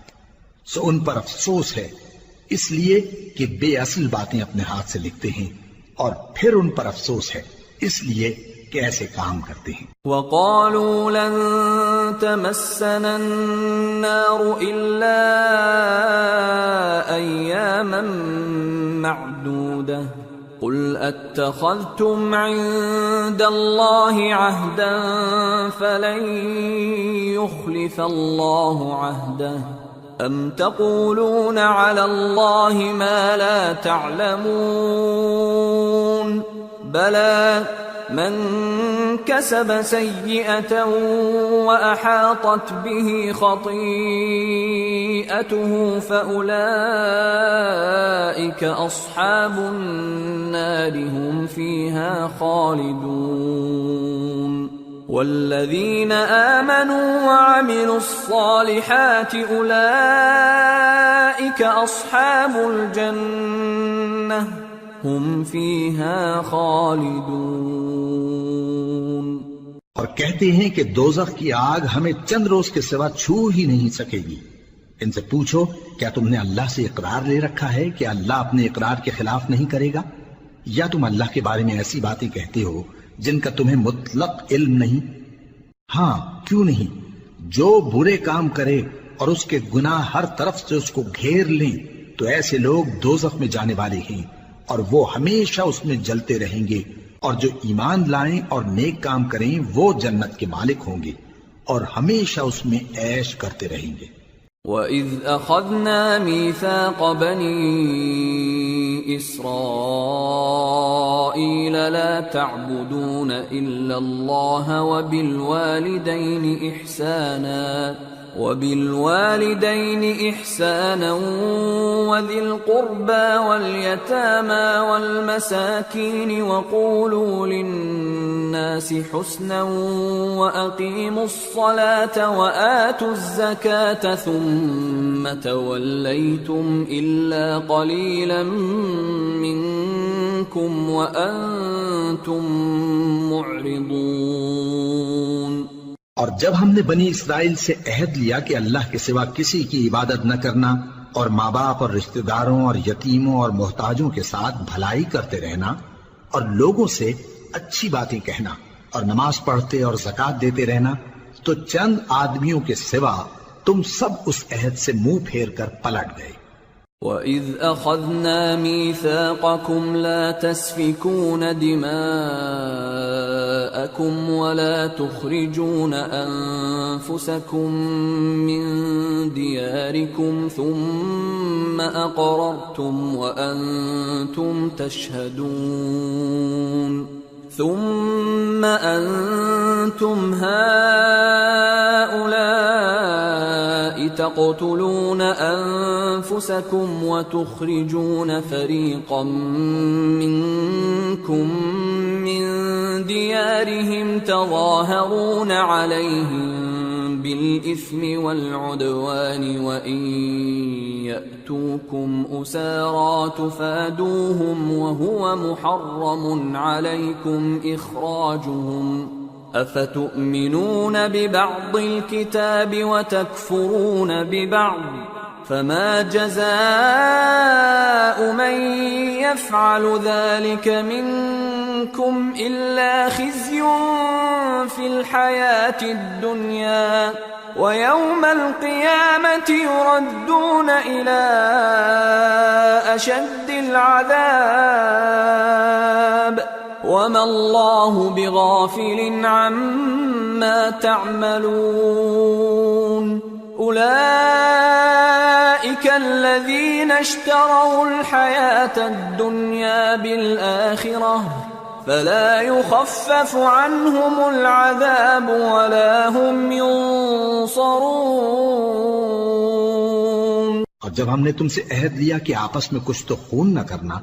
سو ان پر افسوس ہے اس لیے کہ بے اصل باتیں اپنے ہاتھ سے لکھتے ہیں، اور پھر ان پر افسوس ہے اس لیے کہ ایسے کام کرتے ہیں۔ وَقَالُوا لَن تَمَسَّنَا النَّارُ إِلَّا أَيَّامًا مَّعْدُودَةً قُلْ أَتَّخَذْتُمْ عِندَ اللَّهِ عَهْدًا فَلَن يُخْلِفَ اللَّهُ عَهْدَهُ أَمْ تَقُولُونَ عَلَى اللَّهِ مَا لَا تَعْلَمُونَ بَلَى من كسب سيئة وأحاطت به خطيئته فأولئك أصحاب النار هم فيها خالدون والذين آمنوا وعملوا الصالحات أولئك أصحاب الجنة ہم فیہا خالدون۔ اور کہتے ہیں کہ دوزخ کی آگ ہمیں چند روز کے سوا چھو ہی نہیں سکے گی۔ ان سے پوچھو کیا تم نے اللہ سے اقرار لے رکھا ہے کہ اللہ اپنے اقرار کے خلاف نہیں کرے گا، یا تم اللہ کے بارے میں ایسی باتیں کہتے ہو جن کا تمہیں مطلق علم نہیں؟ ہاں کیوں نہیں، جو برے کام کرے اور اس کے گناہ ہر طرف سے اس کو گھیر لیں تو ایسے لوگ دوزخ میں جانے والے ہیں، اور وہ ہمیشہ اس میں جلتے رہیں گے، اور جو ایمان لائیں اور نیک کام کریں وہ جنت کے مالک ہوں گے اور ہمیشہ اس میں عیش کرتے رہیں گے۔ وَإِذْ أَخَذْنَا مِيثَاقَ بَنِي إِسْرَائِيلَ لَا تَعْبُدُونَ إِلَّا اللَّهَ وَبِالْوَالِدَيْنِ إِحْسَانًا وَذِي الْقُرْبَى وَالْيَتَامَى وَالْمَسَاكِينِ وَقُولُوا لِلنَّاسِ حُسْنًا وَأَقِيمُوا الصَّلَاةَ وَآتُوا الزَّكَاةَ ثُمَّ تَوَلَّيْتُمْ إِلَّا قَلِيلًا مِّنكُمْ وَأَنتُمْ مُعْرِضُونَ۔ اور جب ہم نے بنی اسرائیل سے عہد لیا کہ اللہ کے سوا کسی کی عبادت نہ کرنا، اور ماں باپ اور رشتہ داروں اور یتیموں اور محتاجوں کے ساتھ بھلائی کرتے رہنا، اور لوگوں سے اچھی باتیں کہنا، اور نماز پڑھتے اور زکوٰۃ دیتے رہنا، تو چند آدمیوں کے سوا تم سب اس عہد سے منہ پھیر کر پلٹ گئے۔ وَإِذْ أَخَذْنَا مِيثَاقَكُمْ لَا تَسْفِكُونَ دِمَاءَكُمْ وَلَا تُخْرِجُونَ أَنفُسَكُمْ مِنْ دِيَارِكُمْ ثُمَّ أَقْرَرْتُمْ وَأَنْتُمْ تَشْهَدُونَ ثُمَّ أَنْتُمْ هَؤُلَاءِ تَقْتُلُونَ أَنفُسَكُمْ وَتُخْرِجُونَ فَرِيقًا مِّنكُمْ مِنْ دِيَارِهِمْ تَظَاهَرُونَ عَلَيْهِمْ بِالْإِثْمِ وَالْعُدْوَانِ وَإِنْ يَأْتُوكُمْ أُسَارَى تُفَادُوهُمْ وَهُوَ مُحَرَّمٌ عَلَيْكُمْ إِخْرَاجُهُمْ أَفَتُؤْمِنُونَ بِبَعْضِ الْكِتَابِ وَتَكْفُرُونَ بِبَعْضٍ فَمَا جَزَاءُ مَنْ يَفْعَلُ ذَلِكَ مِنْكُمْ إِلَّا خِزْيٌ فِي الْحَيَاةِ الدُّنْيَا وَيَوْمَ الْقِيَامَةِ يُرَدُّونَ إِلَى أَشَدِّ الْعَذَابِ وَمَا اللَّهُ بِغَافِلٍ عَمَّا تَعْمَلُونَ أولئك الذين اشتروا الحياة الدنيا بالآخرة فلا يخفف عنهم العذاب ولا هم ينصرون۔ اور جب ہم نے تم سے عہد لیا کہ آپس میں کچھ تو خون نہ کرنا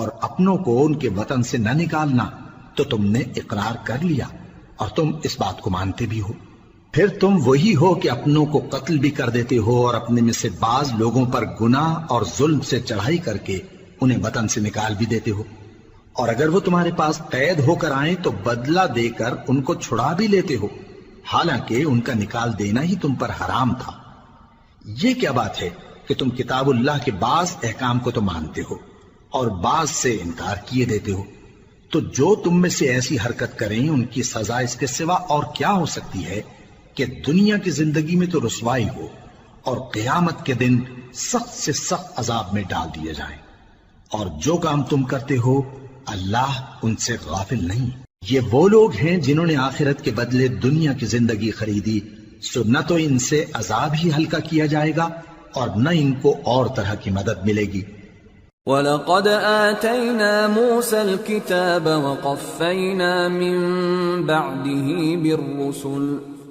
اور اپنوں کو ان کے وطن سے نہ نکالنا، تو تم نے اقرار کر لیا اور تم اس بات کو مانتے بھی ہو۔ پھر تم وہی ہو کہ اپنوں کو قتل بھی کر دیتے ہو اور اپنے میں سے بعض لوگوں پر گناہ اور ظلم سے چڑھائی کر کے انہیں وطن سے نکال بھی دیتے ہو، اور اگر وہ تمہارے پاس قید ہو کر آئیں تو بدلہ دے کر ان کو چھڑا بھی لیتے ہو، حالانکہ ان کا نکال دینا ہی تم پر حرام تھا۔ یہ کیا بات ہے کہ تم کتاب اللہ کے بعض احکام کو تو مانتے ہو اور بعض سے انکار کیے دیتے ہو؟ تو جو تم میں سے ایسی حرکت کریں ان کی سزا اس کے سوا اور کیا ہو سکتی ہے کہ دنیا کی زندگی میں تو رسوائی ہو اور قیامت کے دن سخت سے سخت عذاب میں ڈال دیے جائیں۔ اور جو کام تم کرتے ہو اللہ ان سے غافل نہیں۔ یہ وہ لوگ ہیں جنہوں نے آخرت کے بدلے دنیا کی زندگی خریدی، سو نہ تو ان سے عذاب ہی ہلکا کیا جائے گا اور نہ ان کو اور طرح کی مدد ملے گی۔ وَلَقَدْ آتَيْنَا مُوسَى الْكِتَابَ وَقَفَّيْنَا مِن بَعْدِهِ بِالرُّسُلِ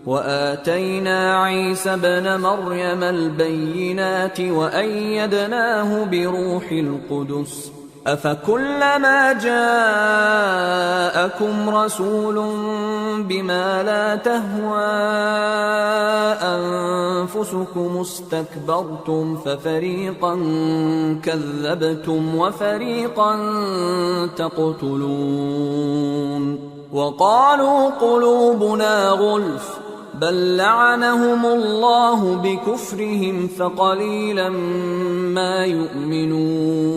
وَآتَيْنَا عِيسَى ابْنَ مَرْيَمَ الْبَيِّنَاتِ وَأَيَّدْنَاهُ بِرُوحِ الْقُدُسِ أَفَكُلَّمَا جَاءَكُمْ رَسُولٌ بِمَا لَا تَهْوَى أَنفُسُكُمُ اسْتَكْبَرْتُمْ فَفَرِيقًا كَذَّبْتُمْ وَفَرِيقًا تَقْتُلُونَ وَقَالُوا قُلُوبُنَا غُلْفٌ بَل لَّعَنَهُمُ اللَّهُ بِكُفْرِهِمْ فَقَلِيلًا مَّا يُؤْمِنُونَ۔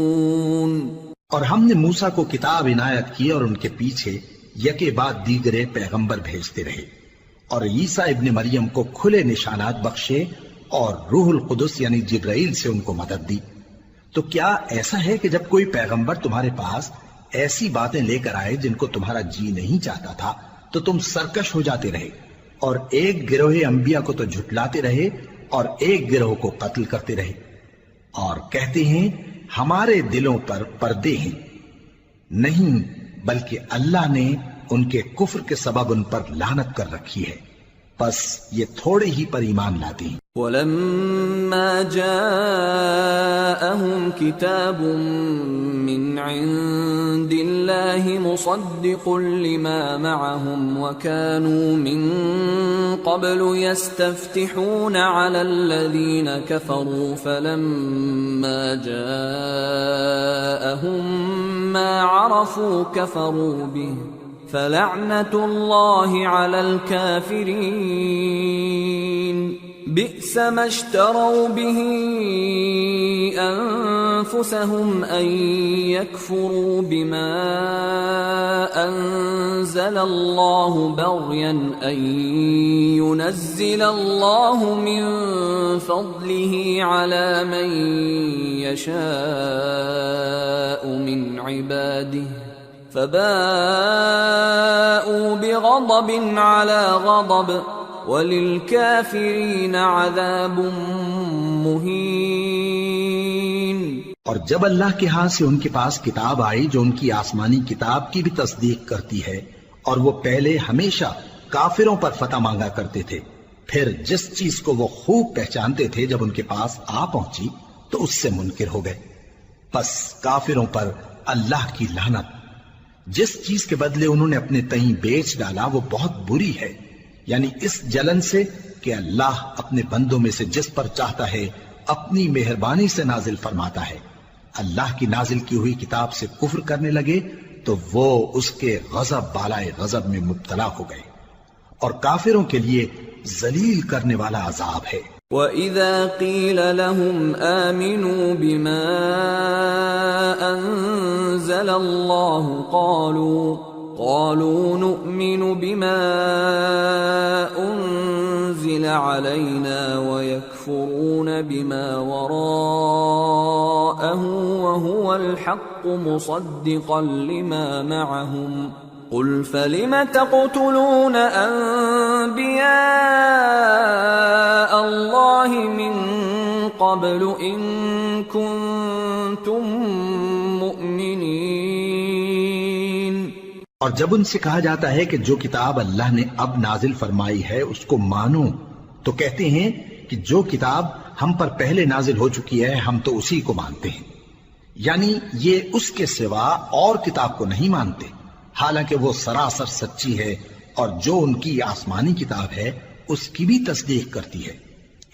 اور ہم نے موسیٰ کو کتاب عنایت کی اور ان کے پیچھے یکے بعد دیگرے پیغمبر بھیجتے رہے، اور عیسیٰ ابن مریم کو کھلے نشانات بخشے اور روح القدس یعنی جبرائیل سے ان کو مدد دی۔ تو کیا ایسا ہے کہ جب کوئی پیغمبر تمہارے پاس ایسی باتیں لے کر آئے جن کو تمہارا جی نہیں چاہتا تھا تو تم سرکش ہو جاتے رہے، اور ایک گروہ انبیاء کو تو جھٹلاتے رہے اور ایک گروہ کو قتل کرتے رہے، اور کہتے ہیں ہمارے دلوں پر پردے ہیں؟ نہیں، بلکہ اللہ نے ان کے کفر کے سبب ان پر لعنت کر رکھی ہے، پس یہ تھوڑے ہی پر ایمان لاتے ہیں۔ وَلَمَّا جَاءَهُمْ كِتَابٌ مِّنْ عِندِ اللَّهِ مُصَدِّقٌ لِّمَا مَعَهُمْ وَكَانُوا مِن قَبْلُ يَسْتَفْتِحُونَ عَلَى الَّذِينَ كَفَرُوا فَلَمَّا جَاءَهُم مَّا عَرَفُوا كَفَرُوا بِهِ فَلَعْنَةُ اللَّهِ عَلَى الْكَافِرِينَ بئس ما اشتروا به أنفسهم أن يكفروا بما أنزل الله بغيا أن ينزل الله من فضله على من يشاء من عباده فباءوا بغضب على غضب وَلِلْكَافِرِينَ عَذَابٌ مُّهِينٌ۔ اور جب اللہ کے ہاں سے ان کے پاس کتاب آئی جو ان کی آسمانی کتاب کی بھی تصدیق کرتی ہے، اور وہ پہلے ہمیشہ کافروں پر فتح مانگا کرتے تھے، پھر جس چیز کو وہ خوب پہچانتے تھے جب ان کے پاس آ پہنچی تو اس سے منکر ہو گئے، پس کافروں پر اللہ کی لعنت۔ جس چیز کے بدلے انہوں نے اپنے تئیں بیچ ڈالا وہ بہت بری ہے، یعنی اس جلن سے کہ اللہ اپنے بندوں میں سے جس پر چاہتا ہے اپنی مہربانی سے نازل فرماتا ہے۔ اللہ کی نازل کی ہوئی کتاب سے کفر کرنے لگے تو وہ اس کے غضب بالائے غضب میں مبتلا ہو گئے، اور کافروں کے لیے ذلیل کرنے والا عذاب ہے۔ وَإِذَا قِيلَ لَهُمْ آمِنُوا بِمَا أَنزَلَ اللَّهُ قالوا نؤمن بما أنزل علينا ويكفرون بما وراءه وهو الحق مصدقا لما معهم قل فلم تقتلون انبیاء اللہ من قبل ان کنتم مؤمنین. اور جب ان سے کہا جاتا ہے کہ جو کتاب اللہ نے اب نازل فرمائی ہے اس کو مانو، تو کہتے ہیں کہ جو کتاب ہم پر پہلے نازل ہو چکی ہے ہم تو اسی کو مانتے ہیں. یعنی یہ اس کے سوا اور کتاب کو نہیں مانتے، حالانکہ وہ سراسر سچی ہے اور جو ان کی آسمانی کتاب ہے اس کی بھی تصدیق کرتی ہے.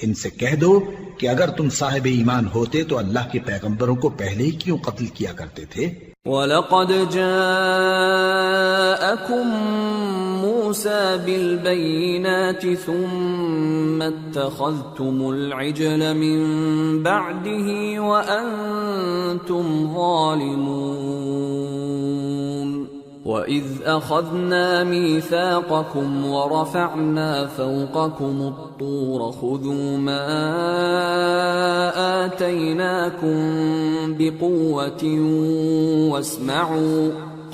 ان سے کہہ دو کہ اگر تم صاحب ایمان ہوتے تو اللہ کے پیغمبروں کو پہلے ہی کیوں قتل کیا کرتے تھے؟ وَلَقَدْ جَاءَكُمْ مُوسَى بِالْبَيِّنَاتِ ثُمَّ اتَّخَذْتُمُ الْعِجْلَ مِنْ بَعْدِهِ وَأَنْتُمْ ظَالِمُونَ. وَإِذْ أَخَذْنَا مِيثَاقَكُمْ وَرَفَعْنَا فَوْقَكُمُ الطُّورَ خُذُوا مَا آتَيْنَاكُمْ بِقُوَّةٍ وَاسْمَعُوا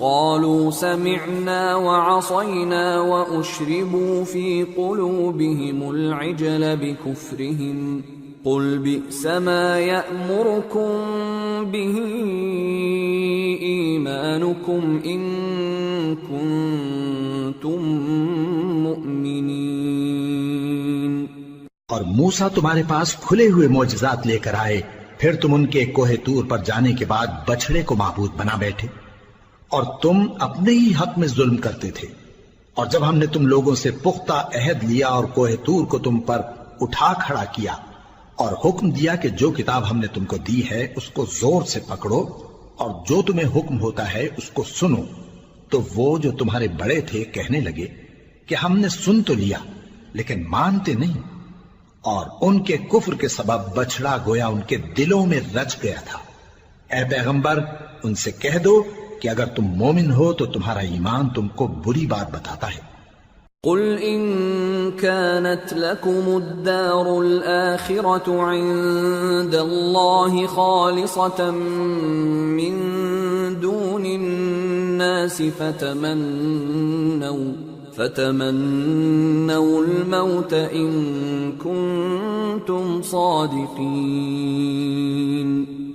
قَالُوا سَمِعْنَا وَعَصَيْنَا وَأُشْرِبُوا فِي قُلُوبِهِمُ الْعِجْلَ بِكُفْرِهِمْ قُلْ بِئْسَ مَا يَأْمُرُكُمْ بِهِ إِيمَانُكُمْ إِن كُنتُم مُؤْمِنِينَ. اور موسیٰ تمہارے پاس کھلے ہوئے معجزات لے کر آئے، پھر تم ان کے کوہ طور پر جانے کے بعد بچڑے کو معبود بنا بیٹھے، اور تم اپنے ہی حق میں ظلم کرتے تھے. اور جب ہم نے تم لوگوں سے پختہ عہد لیا اور کوہ طور کو تم پر اٹھا کھڑا کیا اور حکم دیا کہ جو کتاب ہم نے تم کو دی ہے اس کو زور سے پکڑو اور جو تمہیں حکم ہوتا ہے اس کو سنو، تو وہ جو تمہارے بڑے تھے کہنے لگے کہ ہم نے سن تو لیا لیکن مانتے نہیں، اور ان کے کفر کے سبب بچڑا گویا ان کے دلوں میں رچ گیا تھا. اے پیغمبر ان سے کہہ دو کہ اگر تم مومن ہو تو تمہارا ایمان تم کو بری بات بتاتا ہے. قل ان كانت لكم الدار الآخرة عند الله خالصة من دون الناس فتمنوا الموت إن كنتم صادقين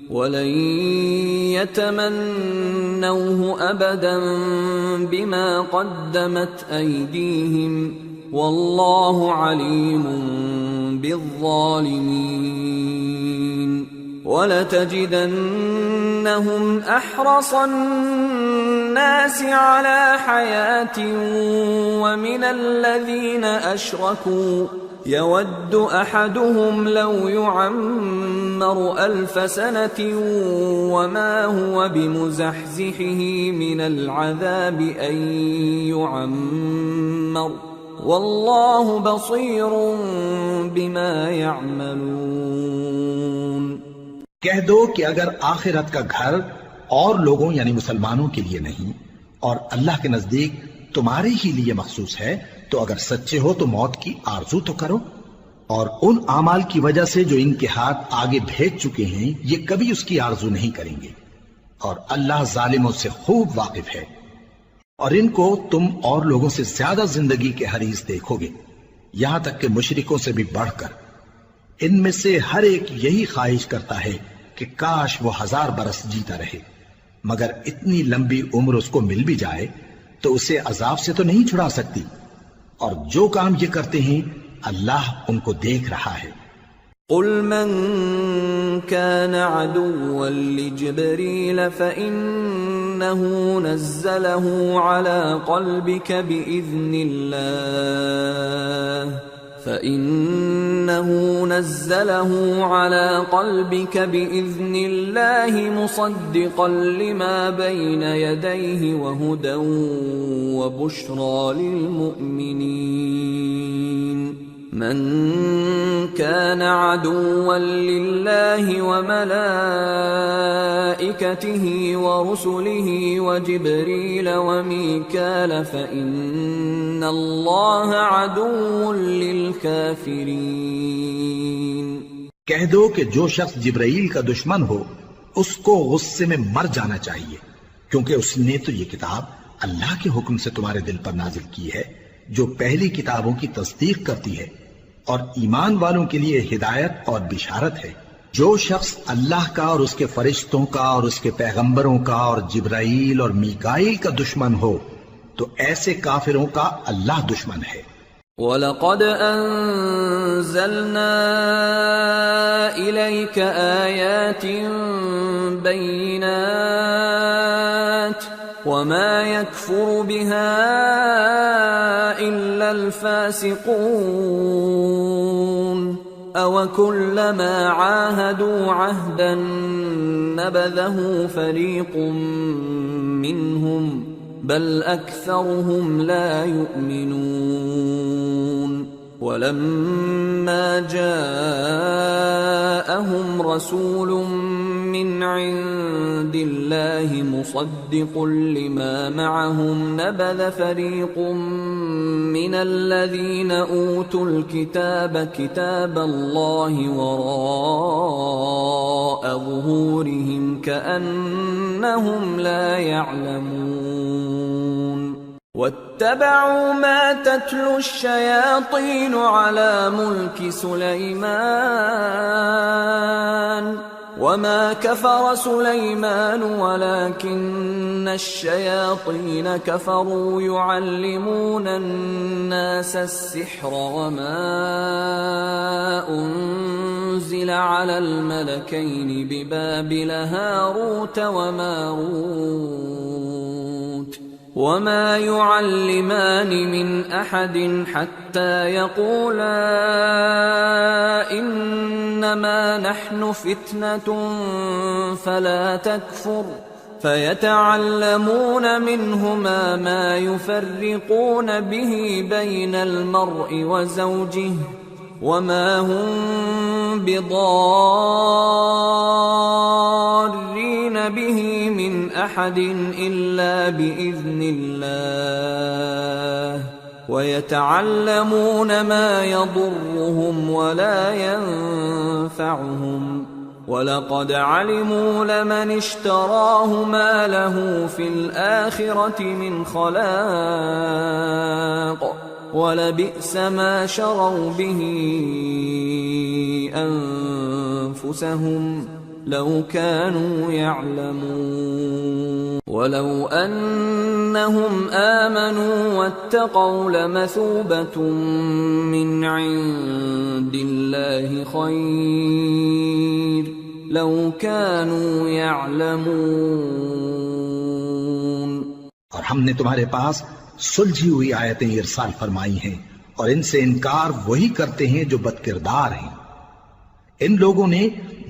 ولن يتمنوه أبدا بما قدمت أيديهم والله عليم بالظالمين. ولتجدنهم أحرص الناس على حياة ومن الذين أشركوا يود أحدهم لو يعمر 1000 سنة وما هو بمزحزحه من العذاب أن يعمر والله بصير بما يعملون. کہہ دو کہ اگر آخرت کا گھر اور لوگوں یعنی مسلمانوں کے لیے نہیں اور اللہ کے نزدیک تمہارے ہی لیے مخصوص ہے تو اگر سچے ہو تو موت کی آرزو تو کرو، اور ان اعمال کی وجہ سے جو ان کے ہاتھ آگے بھیج چکے ہیں یہ کبھی اس کی آرزو نہیں کریں گے، اور اللہ ظالموں سے خوب واقف ہے. اور ان کو تم اور لوگوں سے زیادہ زندگی کے حریص دیکھو گے، یہاں تک کہ مشرکوں سے بھی بڑھ کر. ان میں سے ہر ایک یہی خواہش کرتا ہے کہ کاش وہ 1000 برس جیتا رہے، مگر اتنی لمبی عمر اس کو مل بھی جائے تو اسے عذاب سے تو نہیں چھڑا سکتی. اور جو کام یہ کرتے ہیں اللہ ان کو دیکھ رہا ہے. قل من كان عدوا لجبريل فإنه نزله على قلبك بإذن الله مصدقا لما بين يديه وهدى وبشرى للمؤمنين. من كان عدوا لله وملائكته ورسله وجبريل وميكال فإن الله عدو للكافرين. کہہ دو کہ جو شخص جبرائیل کا دشمن ہو اس کو غصے میں مر جانا چاہیے، کیونکہ اس نے تو یہ کتاب اللہ کے حکم سے تمہارے دل پر نازل کی ہے جو پہلی کتابوں کی تصدیق کرتی ہے اور ایمان والوں کے لیے ہدایت اور بشارت ہے۔ جو شخص اللہ کا اور اس کے فرشتوں کا اور اس کے پیغمبروں کا اور جبرائیل اور میکائیل کا دشمن ہو تو ایسے کافروں کا اللہ دشمن ہے۔ وَلَقَدْ أَنزَلْنَا إِلَيْكَ آيَاتٍ بَيِّنَاتٍ وَمَا يَكْفُرُ بِهَا إِلَّا الْفَاسِقُونَ أَوَكُلَّمَا عَاهَدُوا عَهْدًا نَبَذَهُ فَرِيقٌ مِّنْهُمْ بل أكثرهم لا يؤمنون ولما جاءهم رسول من عند الله مصدق لما معهم نبذ فريق من الذين أوتوا الكتاب كتاب الله وراء ظهورهم كأنهم لا يعلمون واتبعوا ما تتلو الشياطين على ملك سليمان وما كفر سليمان ولكن الشياطين كفروا يعلمون الناس السحر وما أنزل على الملكين ببابل هاروت وماروت وما يعلمان من أحد حتى يقولا إنما نحن فتنة فلا تكفر فيتعلمون منهما ما يفرقون به بين المرء وزوجه وما هم بضارين به من أحد إلا بإذن الله ويتعلمون ما يضرهم ولا ينفعهم وَلَقَدْ عَلِمُوا لَمَنِ اشْتَرَاهُ مَا لَهُ فِي الْآخِرَةِ مِنْ خَلَاقٍ وَلَبِئْسَ مَا شَرَوْا بِهِ أَنفُسَهُمْ لَوْ كَانُوا يَعْلَمُونَ وَلَوْ أَنَّهُمْ آمَنُوا وَاتَّقَوْا لَمَثُوبَةٌ مِّنْ عِندِ اللَّهِ خَيْرٌ لَوْ كَانُوا يَعْلَمُونَ اور ہم نے تمہارے پاس سلجھی ہوئی آیتیں ارسال فرمائی ہیں اور ان سے انکار وہی کرتے ہیں جو بدکردار ہیں۔ ان لوگوں نے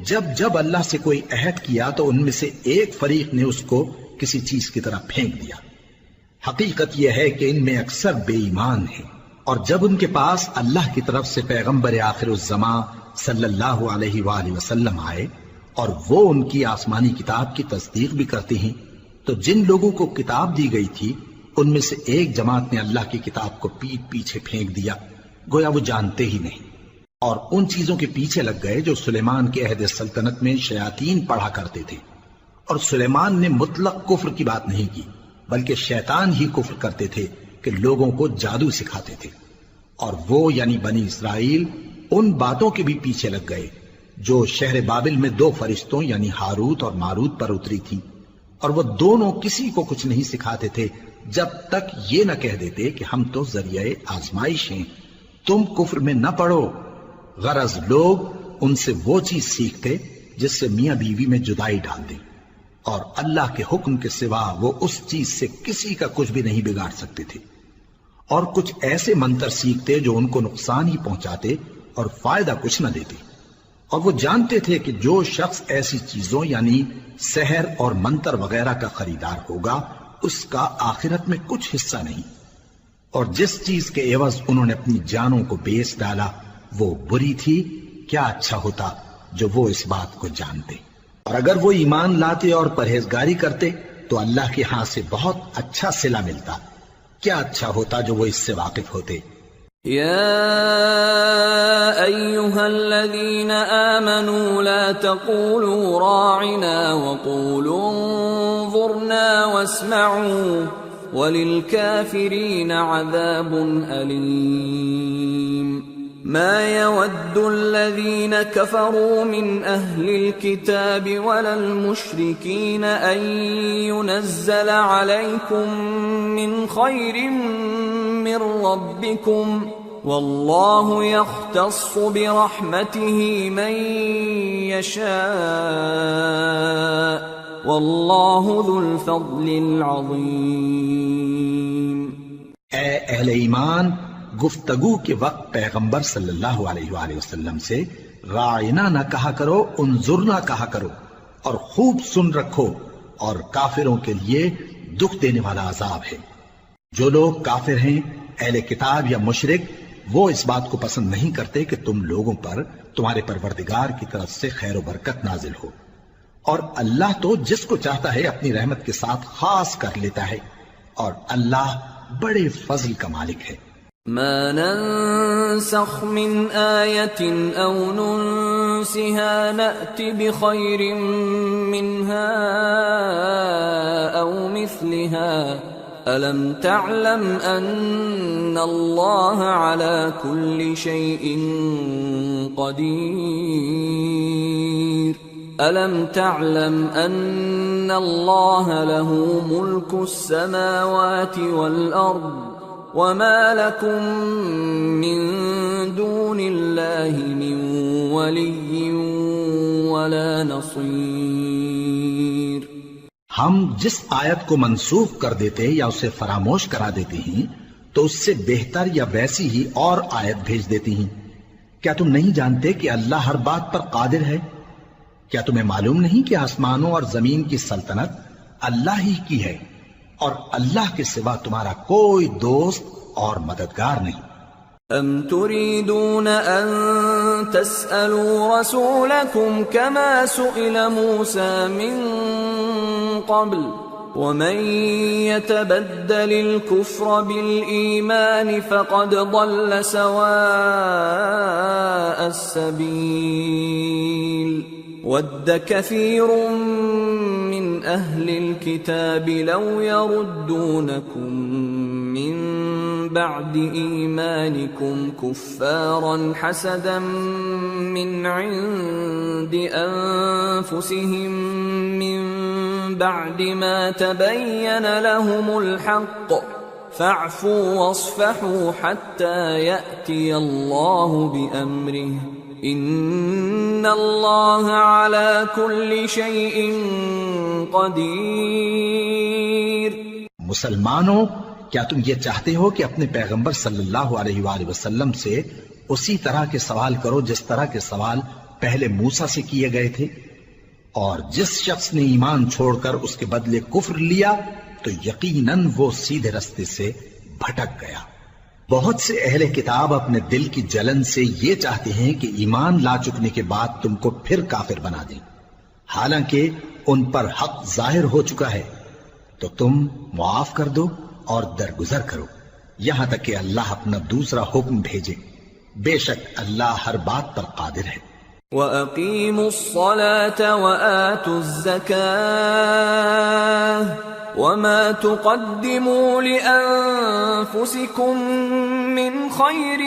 جب جب اللہ سے کوئی عہد کیا تو ان میں سے ایک فریق نے اس کو کسی چیز کی طرح پھینک دیا۔ حقیقت یہ ہے کہ ان میں اکثر بے ایمان ہیں، اور جب ان کے پاس اللہ کی طرف سے پیغمبر آخر الزمان صلی اللہ علیہ وآلہ وسلم آئے اور وہ ان کی آسمانی کتاب کی تصدیق بھی کرتے ہیں، تو جن لوگوں کو کتاب دی گئی تھی ان میں سے ایک جماعت نے اللہ کی کتاب کو پیٹ پیچھے پھینک دیا، گویا وہ جانتے ہی نہیں، اور ان چیزوں کے پیچھے لگ گئے جو سلیمان کے عہد سلطنت میں شیاطین پڑھا کرتے تھے۔ اور سلیمان نے مطلق کفر کی بات نہیں کی، بلکہ شیطان ہی کفر کرتے تھے کہ لوگوں کو جادو سکھاتے تھے، اور وہ یعنی بنی اسرائیل ان باتوں کے بھی پیچھے لگ گئے جو شہر بابل میں دو فرشتوں یعنی ہاروت اور ماروت پر اتری تھی، اور وہ دونوں کسی کو کچھ نہیں سکھاتے تھے جب تک یہ نہ کہہ دیتے کہ ہم تو ذریعہ آزمائش ہیں، تم کفر میں نہ پڑو۔ غرض لوگ ان سے وہ چیز سیکھتے جس سے میاں بیوی میں جدائی ڈال دیں، اور اللہ کے حکم کے سوا وہ اس چیز سے کسی کا کچھ بھی نہیں بگاڑ سکتے تھے، اور کچھ ایسے منتر سیکھتے جو ان کو نقصان ہی پہنچاتے اور فائدہ کچھ نہ دیتے، اور وہ جانتے تھے کہ جو شخص ایسی چیزوں یعنی سحر اور منتر وغیرہ کا خریدار ہوگا اس کا آخرت میں کچھ حصہ نہیں، اور جس چیز کے عوض انہوں نے اپنی جانوں کو بیچ ڈالا وہ بری تھی، کیا اچھا ہوتا جو وہ اس بات کو جانتے، اور اگر وہ ایمان لاتے اور پرہیزگاری کرتے تو اللہ کے ہاں سے بہت اچھا صلہ ملتا، کیا اچھا ہوتا جو وہ اس سے واقف ہوتے۔ يا أيها الذين آمنوا لا تقولوا راعنا وقولوا انظرنا واسمعوا وَلِلْكَافِرِينَ عَذَابٌ أَلِيمٌ ما يود الذين كفروا من أهل الكتاب ولا المشركين أن ينزل عليكم من خير من ربكم والله يختص برحمته من يشاء والله ذو الفضل العظيم. اے اہل ایمان، گفتگو کے وقت پیغمبر صلی اللہ علیہ وآلہ وسلم سے راعنا نہ کہا کرو، انظرنا کہا کرو، اور خوب سن رکھو، اور کافروں کے لیے دکھ دینے والا عذاب ہے. جو لوگ کافر ہیں، اہل کتاب یا مشرک، وہ اس بات کو پسند نہیں کرتے کہ تم لوگوں پر تمہارے پروردگار کی طرف سے خیر و برکت نازل ہو، اور اللہ تو جس کو چاہتا ہے اپنی رحمت کے ساتھ خاص کر لیتا ہے، اور اللہ بڑے فضل کا مالک ہے. ما ننسخ من آية أو ننسها نأت بخير منها أو مثلها ألم تعلم أن الله على كل شيء قدير ألم تعلم أن الله له ملك السماوات والأرض وما لكم من دون الله من ولي ولا نصير. ہم جس آیت کو منسوخ کر دیتے یا اسے فراموش کرا دیتے ہیں تو اس سے بہتر یا ویسی ہی اور آیت بھیج دیتی ہیں. کیا تم نہیں جانتے کہ اللہ ہر بات پر قادر ہے؟ کیا تمہیں معلوم نہیں کہ آسمانوں اور زمین کی سلطنت اللہ ہی کی ہے، اور اللہ کے سوا تمہارا کوئی دوست اور مددگار نہیں. ام تريدون ان تسألوا رسولكم كما سئل موسى من قبل ومن يتبدل الكفر بالإيمان فقد ضل سواء السبيل. ود كثير من أهل الكتاب لو يردونكم من بعد إيمانكم كفارا حسدا من عند أنفسهم من بعد ما تبين لهم الحق فاعفوا واصفحوا حتى يأتي الله بأمره ان اللہ علی کل شیء قدیر. مسلمانوں، کیا تم یہ چاہتے ہو کہ اپنے پیغمبر صلی اللہ علیہ وآلہ وسلم سے اسی طرح کے سوال کرو جس طرح کے سوال پہلے موسیٰ سے کیے گئے تھے؟ اور جس شخص نے ایمان چھوڑ کر اس کے بدلے کفر لیا تو یقیناً وہ سیدھے رستے سے بھٹک گیا. بہت سے اہل کتاب اپنے دل کی جلن سے یہ چاہتے ہیں کہ ایمان لا چکنے کے بعد تم کو پھر کافر بنا دیں، حالانکہ ان پر حق ظاہر ہو چکا ہے. تو تم معاف کر دو اور درگزر کرو یہاں تک کہ اللہ اپنا دوسرا حکم بھیجے. بے شک اللہ ہر بات پر قادر ہے. وَأَقِيمُوا الصَّلَاةَ وَآتُوا الزَّكَاةَ وَمَا تُقَدِّمُوا لِأَنفُسِكُم مِّنْ خَيْرٍ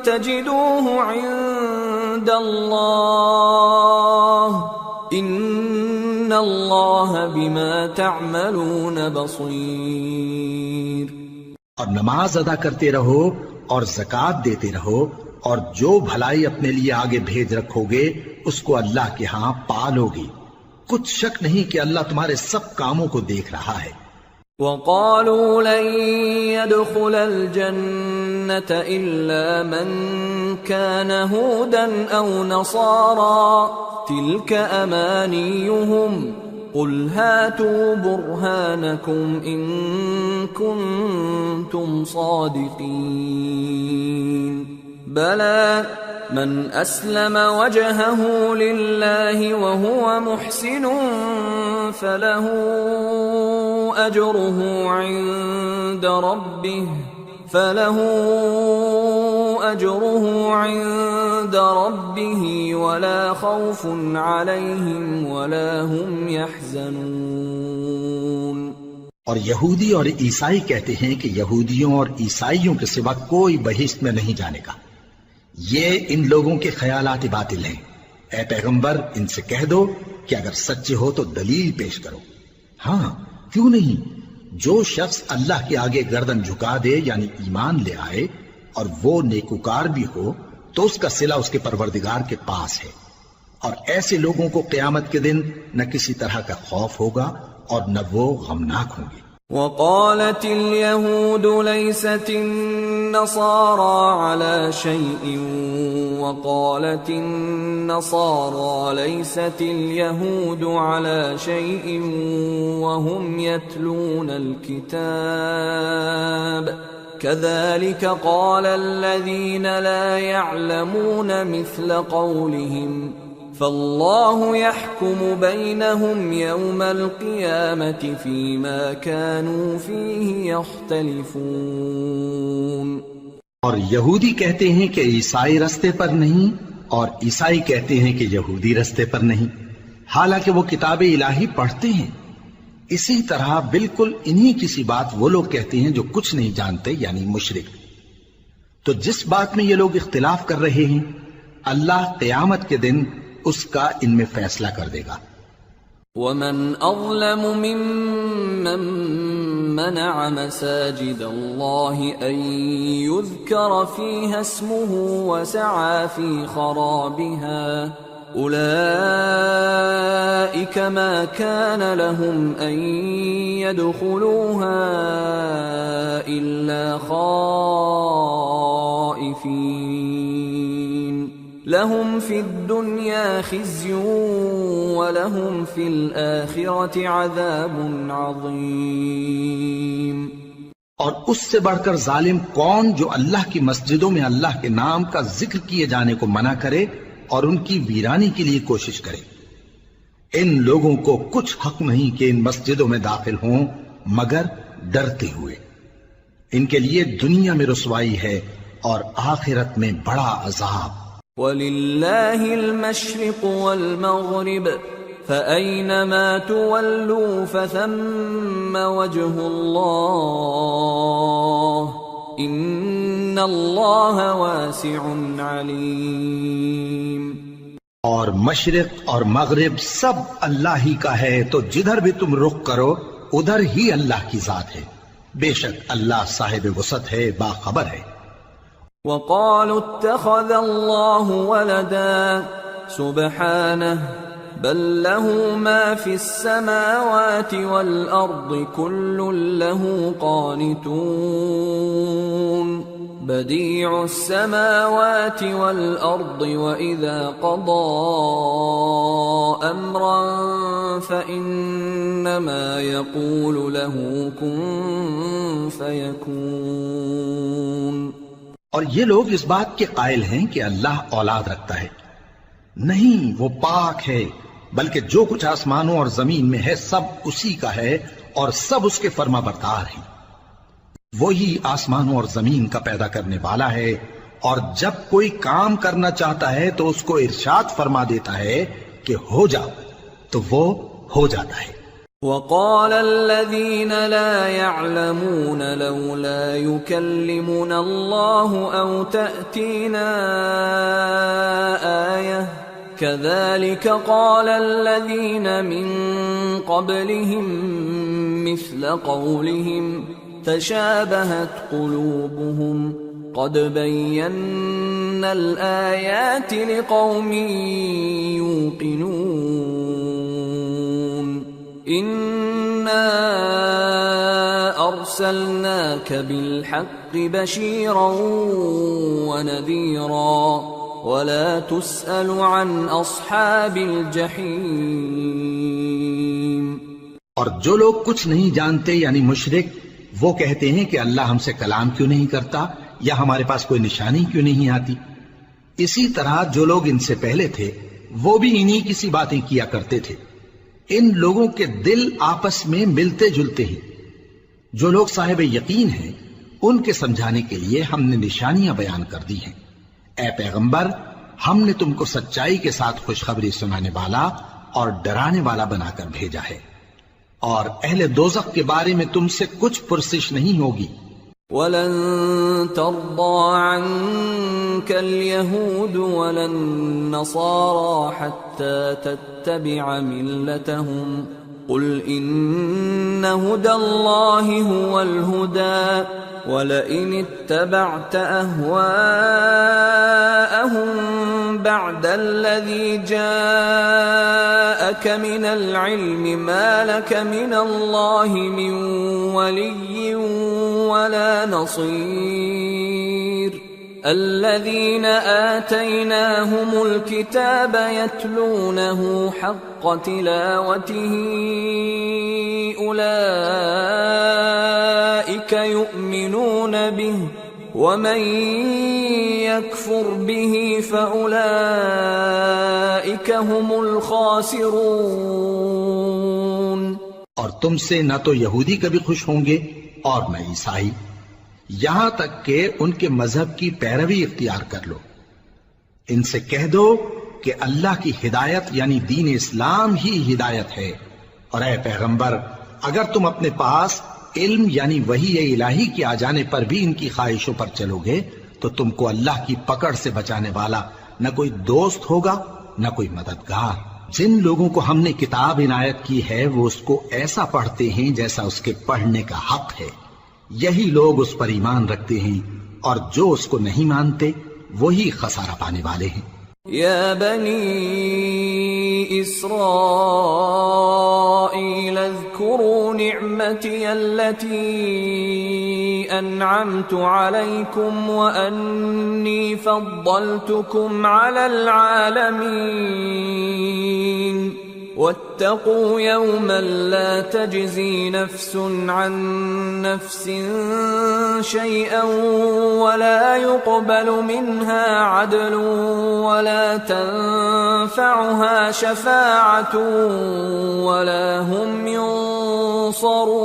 تَجِدُوهُ عِندَ اللَّهِ إِنَّ اللَّهَ بِمَا تَعْمَلُونَ بَصِيرٌ. اور نماز ادا کرتے رہو اور زکوٰۃ دیتے رہو، اور جو بھلائی اپنے لیے آگے بھیج رکھو گے اس کو اللہ کے ہاں پالو گے. کچھ شک نہیں کہ اللہ تمہارے سب کاموں کو دیکھ رہا ہے. وَقَالُوا لَن يَدْخُلَ الْجَنَّةَ إِلَّا مَن كَانَ هُودًا أَوْ نَصَارَىٰ تِلْكَ أَمَانِيُّهُمْ قُلْ هَاتُوا بُرْهَانَكُمْ إِن كُنتُمْ صَادِقِينَ. بَلَىٰ من أسلم وجهه لله وهو محسن فله أجره عند ربه ولا خوف عليهم ولا هم يحزنون. اور یہودی اور عیسائی کہتے ہیں کہ یہودیوں اور عیسائیوں کے سوا کوئی بہشت میں نہیں جانے کا۔ یہ ان لوگوں کے خیالات باطل ہیں۔ اے پیغمبر ان سے کہہ دو کہ اگر سچے ہو تو دلیل پیش کرو۔ ہاں کیوں نہیں، جو شخص اللہ کے آگے گردن جھکا دے یعنی ایمان لے آئے اور وہ نیکوکار بھی ہو تو اس کا صلہ اس کے پروردگار کے پاس ہے، اور ایسے لوگوں کو قیامت کے دن نہ کسی طرح کا خوف ہوگا اور نہ وہ غمناک ہوں گے۔ وقالت اليهود ليست النصارى على شيء وقالت النصارى ليست اليهود على شيء وهم يتلون الكتاب كذلك قال الذين لا يعلمون مثل قولهم فالله يحكم بينهم يوم القيامة فيما كانوا فيه يختلفون۔ اور یہودی کہتے ہیں کہ عیسائی رستے پر نہیں، اور عیسائی کہتے ہیں کہ یہودی رستے پر نہیں، حالانکہ وہ کتاب الہی پڑھتے ہیں۔ اسی طرح بالکل انہی کسی بات وہ لوگ کہتے ہیں جو کچھ نہیں جانتے یعنی مشرک۔ تو جس بات میں یہ لوگ اختلاف کر رہے ہیں اللہ قیامت کے دن اس کا ان میں فیصلہ کر دے گا۔ وَمَنْ أَظْلَمُ مِمَّنْ مَنَعَ مَسَاجِدَ اللَّهِ أَنْ يُذْكَرَ فِيهَا اسْمُهُ وَسَعَى فِي خَرَابِهَا أُولَئِكَ مَا كَانَ لَهُمْ أَنْ يَدْخُلُوهَا إِلَّا خَائِفِينَ لهم في الدنيا خزي ولهم في الآخرة عذاب عظيم۔ اور اس سے بڑھ کر ظالم کون جو اللہ کی مسجدوں میں اللہ کے نام کا ذکر کیے جانے کو منع کرے اور ان کی ویرانی کے لیے کوشش کرے۔ ان لوگوں کو کچھ حق نہیں کہ ان مسجدوں میں داخل ہوں مگر ڈرتے ہوئے۔ ان کے لیے دنیا میں رسوائی ہے اور آخرت میں بڑا عذاب۔ وَلِلَّهِ الْمَشْرِقُ وَالْمَغْرِبُ فَأَيْنَمَا تُوَلُّوا فَثَمَّ وَجْهُ اللَّهِ إِنَّ اللَّهَ وَاسِعٌ عَلِيمٌ۔ اور مشرق اور مغرب سب اللہ ہی کا ہے، تو جدھر بھی تم رخ کرو ادھر ہی اللہ کی ذات ہے، بے شک اللہ صاحب وسعت ہے، باخبر ہے۔ وَقَالُوا اتَّخَذَ اللَّهُ وَلَدًا سُبْحَانَهُ بَل لَّهُ مَا فِي السَّمَاوَاتِ وَالْأَرْضِ كُلٌّ لَّهُ قَانِتُونَ بَدِيعُ السَّمَاوَاتِ وَالْأَرْضِ وَإِذَا قَضَى أَمْرًا فَإِنَّمَا يَقُولُ لَهُ كُن فَيَكُونُ۔ اور یہ لوگ اس بات کے قائل ہیں کہ اللہ اولاد رکھتا ہے، نہیں، وہ پاک ہے، بلکہ جو کچھ آسمانوں اور زمین میں ہے سب اسی کا ہے اور سب اس کے فرما بردار ہیں۔ وہی آسمانوں اور زمین کا پیدا کرنے والا ہے، اور جب کوئی کام کرنا چاہتا ہے تو اس کو ارشاد فرما دیتا ہے کہ ہو جاؤ، تو وہ ہو جاتا ہے۔ وَقَالَ الَّذِينَ لَا يَعْلَمُونَ لَوْلَا يُكَلِّمُنَا اللَّهُ أَوْ تَأْتِينَا آيَةٌ كَذَلِكَ قَالَ الَّذِينَ مِن قَبْلِهِم مِّثْلَ قَوْلِهِمْ تَشَابَهَتْ قُلُوبُهُمْ قَدْ بَيَّنَّا الْآيَاتِ لِقَوْمٍ يُوقِنُونَ إِنَّا أَرْسَلْنَاكَ بِالْحَقِّ بَشِيرًا وَنَذِيرًا وَلَا تُسْأَلُ عَنْ أَصْحَابِ الْجَحِيمِ۔ اور جو لوگ کچھ نہیں جانتے یعنی مشرک، وہ کہتے ہیں کہ اللہ ہم سے کلام کیوں نہیں کرتا یا ہمارے پاس کوئی نشانی کیوں نہیں آتی۔ اسی طرح جو لوگ ان سے پہلے تھے وہ بھی انہی کسی باتیں کیا کرتے تھے۔ ان لوگوں کے دل آپس میں ملتے جلتے ہیں۔ جو لوگ صاحب یقین ہیں ان کے سمجھانے کے لیے ہم نے نشانیاں بیان کر دی ہیں۔ اے پیغمبر، ہم نے تم کو سچائی کے ساتھ خوشخبری سنانے والا اور ڈرانے والا بنا کر بھیجا ہے۔ اور اہل دوزخ کے بارے میں تم سے کچھ پرسش نہیں ہوگی. وَلَن تَرْضَىٰ عَنكَ الْيَهُودُ وَلَا النَّصَارَىٰ حَتَّىٰ تَتَّبِعَ مِلَّتَهُمْ قُلْ إِنَّ هُدَى اللَّهِ هُوَ الْهُدَىٰ وَلَئِنِ اتَّبَعْتَ أَهْوَاءَهُم بَعْدَ الَّذِي جَاءَكَ مِنَ الْعِلْمِ مَا لَكَ مِنَ اللَّهِ مِن وَلِيٍّ وَلَا نَصِيرٍ. الَّذِينَ آتَيْنَاهُمُ الْكِتَابَ يَتْلُونَهُ حَقَّ تِلَاوَتِهِ أُولَٰئِكَ يُؤْمِنُونَ بِهِ وَمَن يَكْفُرْ بِهِ فَأُولَٰئِكَ هُمُ الْخَاسِرُونَ. اور تم سے نہ تو یہودی کبھی خوش ہوں گے اور نہ عیسائی، یہاں تک کہ ان کے مذہب کی پیروی اختیار کر لو. ان سے کہہ دو کہ اللہ کی ہدایت یعنی دین اسلام ہی ہدایت ہے، اور اے پیغمبر اگر تم اپنے پاس علم یعنی وحی الہی کے آ جانے پر بھی ان کی خواہشوں پر چلو گے تو تم کو اللہ کی پکڑ سے بچانے والا نہ کوئی دوست ہوگا نہ کوئی مددگار. جن لوگوں کو ہم نے کتاب عنایت کی ہے وہ اس کو ایسا پڑھتے ہیں جیسا اس کے پڑھنے کا حق ہے، یہی لوگ اس پر ایمان رکھتے ہیں، اور جو اس کو نہیں مانتے وہی خسارہ پانے والے ہیں. يا بني إسرائيل اذكروا نعمتي التي أنعمت عليكم وأني فضلتكم على العالمين واتقوا يوما لا تجزي نفس عن نفس شيئا ولا يقبل منها عدل ولا تنفعها شفاعة ولا هم ينصرون.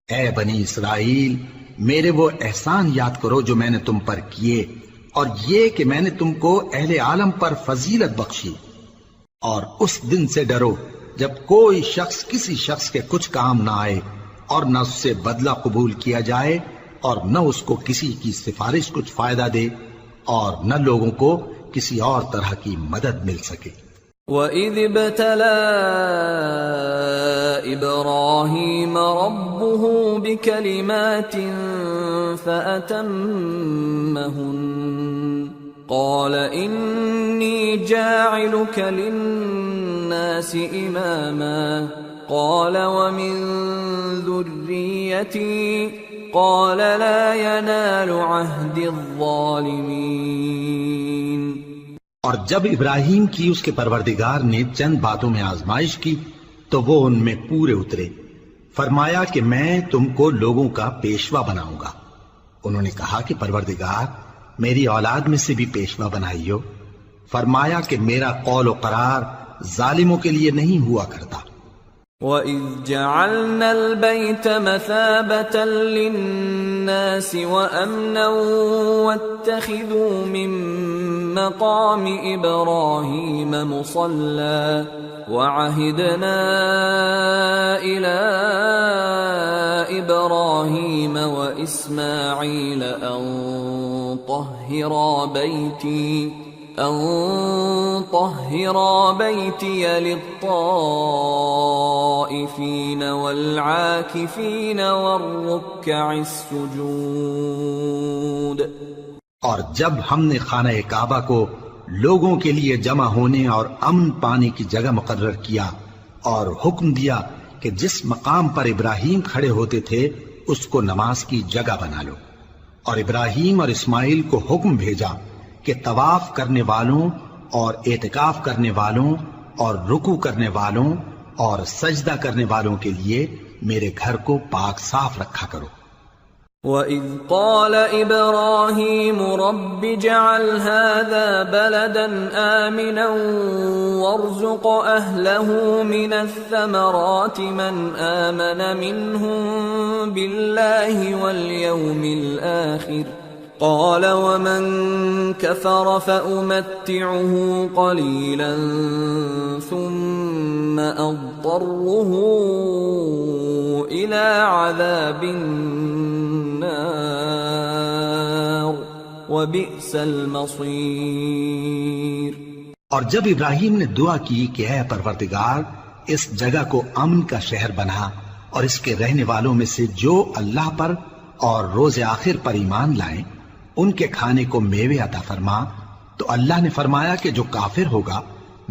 اے بنی اسرائیل، میرے وہ احسان یاد کرو جو میں نے تم پر کیے، اور یہ کہ میں نے تم کو اہل عالم پر فضیلت بخشی. اور اس دن سے ڈرو جب کوئی شخص کسی شخص کے کچھ کام نہ آئے، اور نہ اس سے بدلہ قبول کیا جائے، اور نہ اس کو کسی کی سفارش کچھ فائدہ دے، اور نہ لوگوں کو کسی اور طرح کی مدد مل سکے. وَإِذِ ابْتَلَىٰ إِبْرَاهِيمَ رَبُّهُ بِكَلِمَاتٍ فَأَتَمَّهُنَّ قَالَ إِنِّي جَاعِلُكَ لِلنَّاسِ إِمَامًا قَالَ وَمِن ذُرِّيَّتِي قَالَ لَا يَنَالُ عَهْدِ الظَّالِمِينَ. اور جب ابراہیم کی اس کے پروردگار نے چند باتوں میں آزمائش کی تو وہ ان میں پورے اترے. فرمایا کہ میں تم کو لوگوں کا پیشوا بناؤں گا. انہوں نے کہا کہ پروردگار میری اولاد میں سے بھی پیشوا بنائیو. فرمایا کہ میرا قول و قرار ظالموں کے لیے نہیں ہوا کرتا. وَإِذْ جَعَلْنَا الْبَيْتَ مَثَابَةً لِلنَّاسِ وَأَمْنًا وَاتَّخِذُوا مِن مَّقَامِ إِبْرَاهِيمَ مُصَلًّى وَعَهِدْنَا إِلَىٰ إِبْرَاهِيمَ وَإِسْمَاعِيلَ أَن طَهِّرَا بَيْتِيَ لِلطَّائِفِينَ وَالْعَاكِفِينَ وَالرُّكَّعِ السُّجُودِ. اور جب ہم نے خانہ کعبہ کو لوگوں کے لیے جمع ہونے اور امن پانے کی جگہ مقرر کیا، اور حکم دیا کہ جس مقام پر ابراہیم کھڑے ہوتے تھے اس کو نماز کی جگہ بنا لو. اور ابراہیم اور اسماعیل کو حکم بھیجا کہ طواف کرنے والوں اور اعتکاف کرنے والوں اور رکوع کرنے والوں اور سجدہ کرنے والوں کے لیے میرے گھر کو پاک صاف رکھا کرو. وَإِذْ قَالَ إِبْرَاهِيمُ رَبِّ اجْعَلْ هَٰذَا بَلَدًا آمِنًا وَارْزُقْ أَهْلَهُ مِنَ الثَّمَرَاتِ مَنْ آمَنَ مِنْهُم بِاللَّهِ وَالْيَوْمِ الْآخِرِ قال ومن كفر فأمتعه قليلا ثم أضطره إلى عذاب النار وبئس المصير۔ اور جب ابراہیم نے دعا کی کہ اے پروردگار اس جگہ کو امن کا شہر بنا اور اس کے رہنے والوں میں سے جو اللہ پر اور روز آخر پر ایمان لائیں ان کے کھانے کو میوے عطا فرما، تو اللہ نے فرمایا کہ جو کافر ہوگا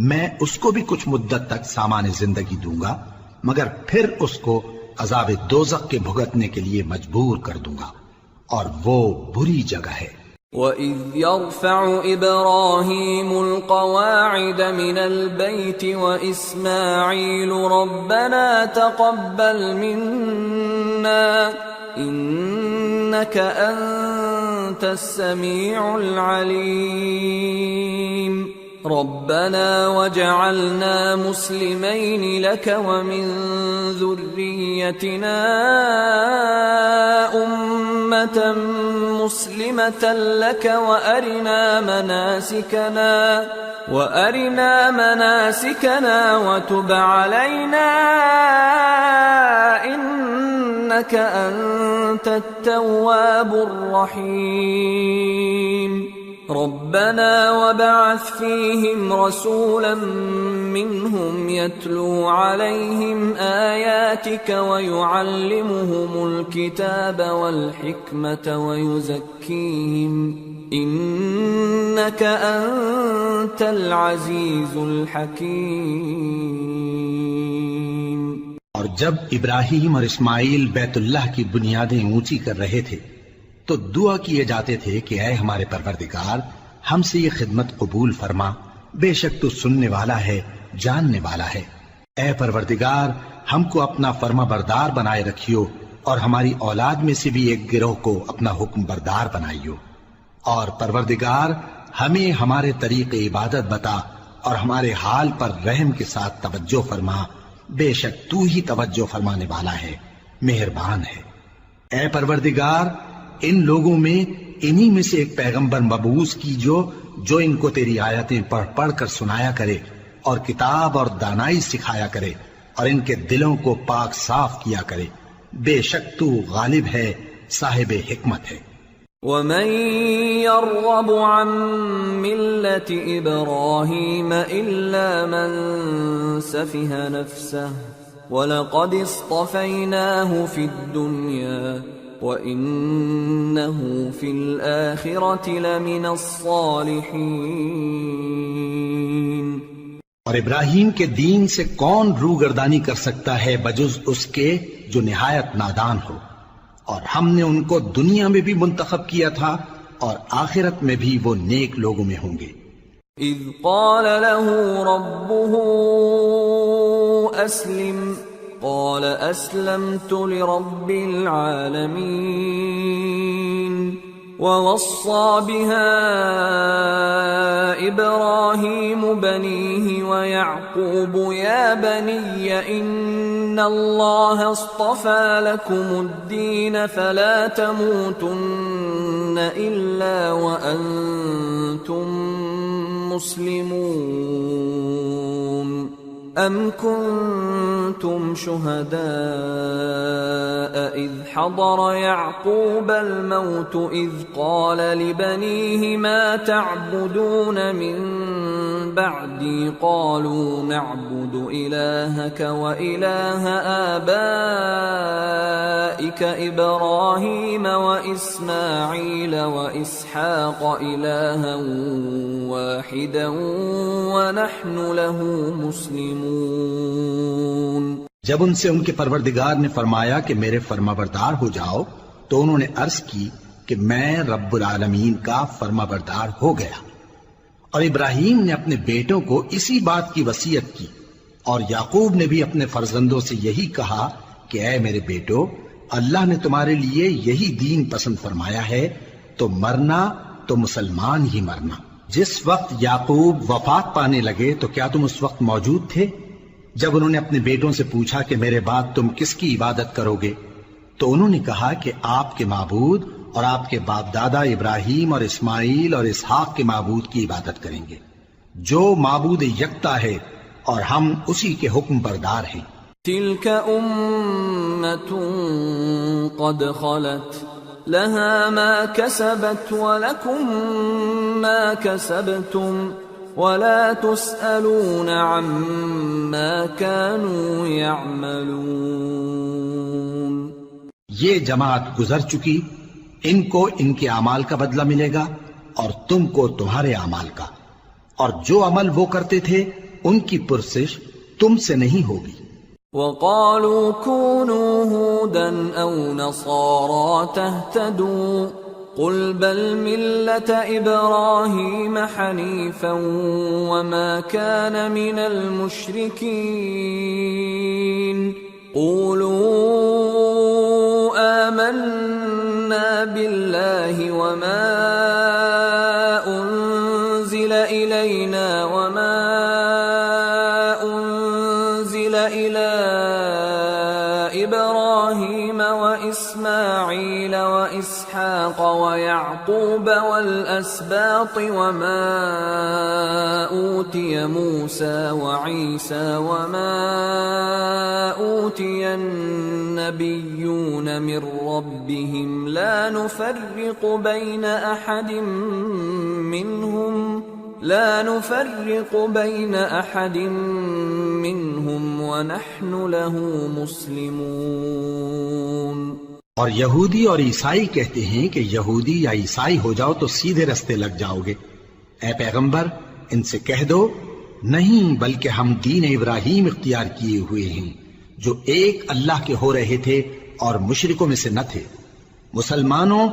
میں اس کو بھی کچھ مدت تک سامان زندگی دوں گا، مگر پھر اس کو عذاب دوزخ کے بھگتنے کے لیے مجبور کر دوں گا، اور وہ بری جگہ ہے۔ وَإِذْ يَرْفَعُ إِبْرَاهِيمُ الْقَوَاعِدَ مِنَ الْبَيْتِ وَإِسْمَاعِيلُ رَبَّنَا تَقَبَّلْ مِنَّا إِنَّكَ أَنْتَ السَّمِيعُ الْعَلِيمُ رَبَّنَا وَاجْعَلْنَا مُسْلِمَيْنِ لَكَ وَمِنْ ذُرِّيَّتِنَا أُمَّةً مُسْلِمَةً لَكَ وَأَرِنَا مَنَاسِكَنَا وَتُبْ عَلَيْنَا إِنَّكَ أَنْتَ التَّوَّابُ الرَّحِيمُ رَبَّنَا وَابْعَثْ فِيهِمْ رَسُولًا مِّنْهُمْ يَتْلُو عَلَيْهِمْ آيَاتِكَ وَيُعَلِّمُهُمُ الْكِتَابَ وَالْحِكْمَةَ وَيُزَكِّيهِمْ إِنَّكَ أَنْتَ الْعَزِيزُ الْحَكِيمُ۔ اور جب ابراہیم اور اسماعیل بیت اللہ کی بنیادیں اونچی کر رہے تھے تو دعا کیے جاتے تھے کہ اے ہمارے پروردگار ہم سے یہ خدمت قبول فرما، بے شک تو سننے والا ہے، جاننے والا ہے۔ اے پروردگار ہم کو اپنا فرما بردار بنائے رکھیو، اور ہماری اولاد میں سے بھی ایک گروہ کو اپنا حکم بردار بنائیو، اور پروردگار ہمیں ہمارے طریق عبادت بتا اور ہمارے حال پر رحم کے ساتھ توجہ فرما، بے شک تو ہی توجہ فرمانے والا ہے، مہربان ہے۔ اے پروردگار ان لوگوں میں انہی میں سے ایک پیغمبر مبعوث کی جو ان کو تیری آیتیں پڑھ پڑھ کر سنایا کرے اور کتاب اور دانائی سکھایا کرے اور ان کے دلوں کو پاک صاف کیا کرے، بے شک تو غالب ہے، صاحب حکمت ہے۔ وَمَن يَرْغَبُ عَن مِّلَّةِ إِبْرَاهِيمَ إِلَّا مَن سَفِهَ نَفْسَهُ وَلَقَدِ اصْطَفَيْنَاهُ فِي الدُّنْيَا وَإِنَّهُ فِي الْآخِرَةِ لَمِنَ الصَّالِحِينَ۔ اور ابراہیم کے دین سے کون روگردانی کر سکتا ہے بجز اس کے جو نہایت نادان ہو، اور ہم نے ان کو دنیا میں بھی منتخب کیا تھا اور آخرت میں بھی وہ نیک لوگوں میں ہوں گے۔ اذ قال له ربه اسلم قال اسلمت لرب العالمين ووصى بها إبراهيم بنيه ويعقوب يا بني إن الله اصطفى لكم الدين فلا تموتن إلا وأنتم مسلمون أم كنتم شهداء إذ حضر يعقوب الموت إذ قال لبنيه ما تعبدون من بعدي قالوا نعبد إلهك وإله آبائك إبراهيم وإسماعيل وإسحاق إلها واحدا ونحن له مسلمون۔ جب ان سے ان کے پروردگار نے فرمایا کہ میرے فرما بردار ہو جاؤ تو انہوں نے عرض کی کہ میں رب العالمین کا فرما بردار ہو گیا، اور ابراہیم نے اپنے بیٹوں کو اسی بات کی وصیت کی، اور یعقوب نے بھی اپنے فرزندوں سے یہی کہا کہ اے میرے بیٹو، اللہ نے تمہارے لیے یہی دین پسند فرمایا ہے، تو مرنا تو مسلمان ہی مرنا۔ جس وقت یعقوب وفات پانے لگے تو کیا تم اس وقت موجود تھے جب انہوں نے اپنے بیٹوں سے پوچھا کہ میرے بعد تم کس کی عبادت کرو گے؟ تو انہوں نے کہا کہ آپ کے معبود اور آپ کے باپ دادا ابراہیم اور اسماعیل اور اسحاق کے معبود کی عبادت کریں گے جو معبود یکتا ہے اور ہم اسی کے حکم بردار ہیں۔ تلك أمة قد خلت لها ما كسبت ولكم ما كسبتم ولا تسألون عما كانوا يعملون۔ یہ جماعت گزر چکی، ان کو ان کے اعمال کا بدلہ ملے گا اور تم کو تمہارے اعمال کا، اور جو عمل وہ کرتے تھے ان کی پرسش تم سے نہیں ہوگی۔ وقالوا كونوا هودا أو نصارى تهتدوا قل بل ملة إبراهيم حنيفا وما كان من المشركين قولوا آمنا بالله وما أنزل إلينا وما أنزل إلى إبراهيم وإسماعيل وإسحاق ويعقوب والأسباط وما أوتي موسى وعيسى وما أوتي النبيون من ربهم لا نفرق بين أحد منهم ونحن له مسلمون۔ اور یہودی اور عیسائی کہتے ہیں کہ یہودی یا عیسائی ہو جاؤ تو سیدھے رستے لگ جاؤ گے۔ اے پیغمبر ان سے کہہ دو نہیں، بلکہ ہم دین ابراہیم اختیار کیے ہوئے ہیں جو ایک اللہ کے ہو رہے تھے اور مشرکوں میں سے نہ تھے۔ مسلمانوں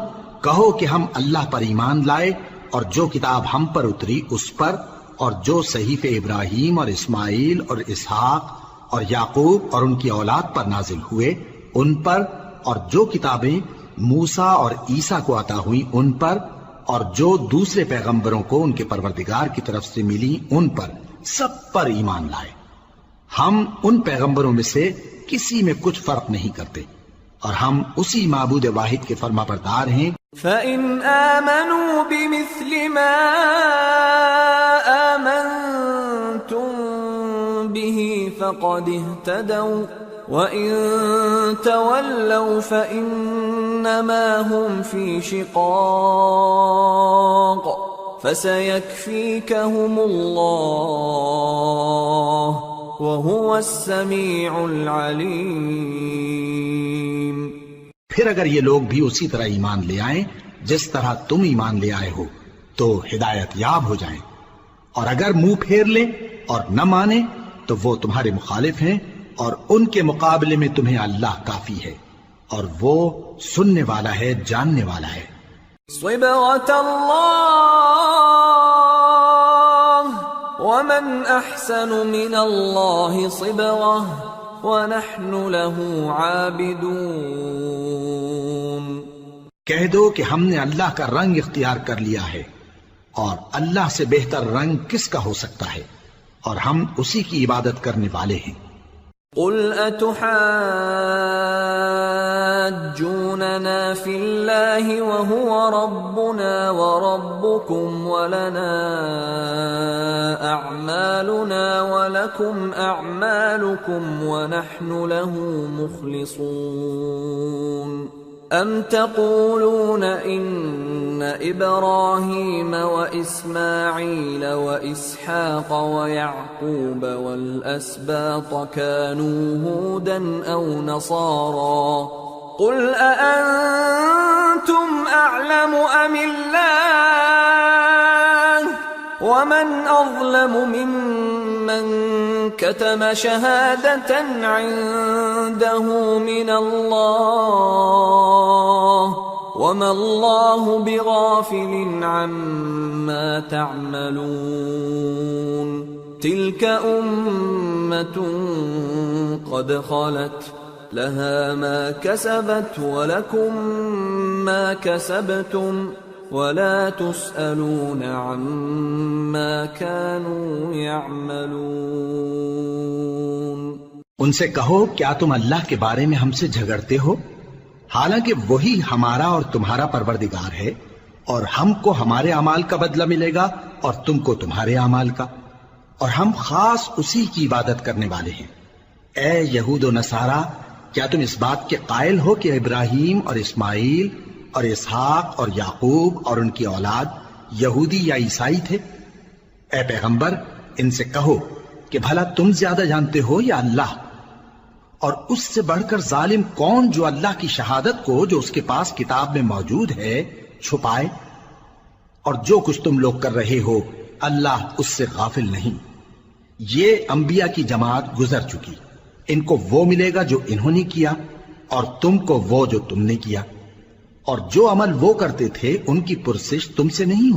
کہو کہ ہم اللہ پر ایمان لائے اور جو کتاب ہم پر اتری اس پر، اور جو صحیفے ابراہیم اور اسماعیل اور اسحاق اور یعقوب اور ان کی اولاد پر نازل ہوئے ان پر، اور جو کتابیں موسیٰ اور عیسیٰ کو عطا ہوئیں ان پر، اور جو دوسرے پیغمبروں کو ان کے پروردگار کی طرف سے ملی ان پر، سب پر ایمان لائے۔ ہم ان پیغمبروں میں سے کسی میں کچھ فرق نہیں کرتے، اور ہم اسی معبود واحد کے فرما بردار ہیں۔ فَإِنْ آمَنُوا بِمِثْلِ مَا آمَنْتُمْ بِهِ فَقَدِ اهْتَدَوْا وَإِنْ تَوَلَّوْا فَإِنَّمَا هُمْ فِي شِقَاقٍ فَسَيَكْفِيكَهُمُ اللَّهُ وَهُوَ السَّمِيعُ الْعَلِيمُ۔ پھر اگر یہ لوگ بھی اسی طرح ایمان لے آئیں جس طرح تم ایمان لے آئے ہو تو ہدایت یاب ہو جائیں، اور اگر منہ پھیر لیں اور نہ مانیں تو وہ تمہارے مخالف ہیں، اور ان کے مقابلے میں تمہیں اللہ کافی ہے، اور وہ سننے والا ہے، جاننے والا ہے۔ صبغة الله ومن أحسن من الله صبغة وَنَحْنُ لَهُ عَابِدُونَ۔ کہہ دو کہ ہم نے اللہ کا رنگ اختیار کر لیا ہے، اور اللہ سے بہتر رنگ کس کا ہو سکتا ہے، اور ہم اسی کی عبادت کرنے والے ہیں۔ قُلْ أَتُحَاجُّونَنَا فِي اللَّهِ وَهُوَ رَبُّنَا وَرَبُّكُمْ وَلَنَا أَعْمَالُنَا وَلَكُمْ أَعْمَالُكُمْ وَنَحْنُ لَهُ مُخْلِصُونَ أَمْ تَقُولُونَ إِنَّ إِبْرَاهِيمَ وَإِسْمَاعِيلَ وَإِسْحَاقَ وَيَعْقُوبَ وَالْأَسْبَاطَ كَانُوا هُودًا أَوْ نَصَارَى قُلْ أَأَنْتُمْ أَعْلَمُ أَمِ اللَّهُ وَمَنْ أَظْلَمُ مِمَّنْ كَتَمَ شَهَادَةً عِنْدَهُ مِنَ اللَّهِ وَمَا اللَّهُ بِغَافِلٍ عَمَّا تَعْمَلُونَ تِلْكَ أُمَّةٌ قَدْ خَلَتْ لَهَا مَا كَسَبَتْ وَلَكُمْ مَا كَسَبْتُمْ وَلَا تُسْأَلُونَ عَمَّا كَانُوا يَعْمَلُونَ۔ ان سے کہو کیا تم اللہ کے بارے میں ہم سے جھگڑتے ہو؟ حالانکہ وہی ہمارا اور تمہارا پروردگار ہے، اور ہم کو ہمارے اعمال کا بدلہ ملے گا اور تم کو تمہارے اعمال کا، اور ہم خاص اسی کی عبادت کرنے والے ہیں۔ اے یہود و نصارا، کیا تم اس بات کے قائل ہو کہ ابراہیم اور اسماعیل اور اسحاق اور یعقوب اور ان کی اولاد یہودی یا عیسائی تھے؟ اے پیغمبر، ان سے کہو کہ بھلا تم زیادہ جانتے ہو یا اللہ؟ اور اس سے بڑھ کر ظالم کون جو اللہ کی شہادت کو جو اس کے پاس کتاب میں موجود ہے چھپائے؟ اور جو کچھ تم لوگ کر رہے ہو اللہ اس سے غافل نہیں۔ یہ انبیاء کی جماعت گزر چکی، ان کو وہ ملے گا جو انہوں نے کیا، اور تم کو وہ جو تم نے کیا، اور جو عمل وہ کرتے تھے ان کی پرسش تم سے نہیں ہو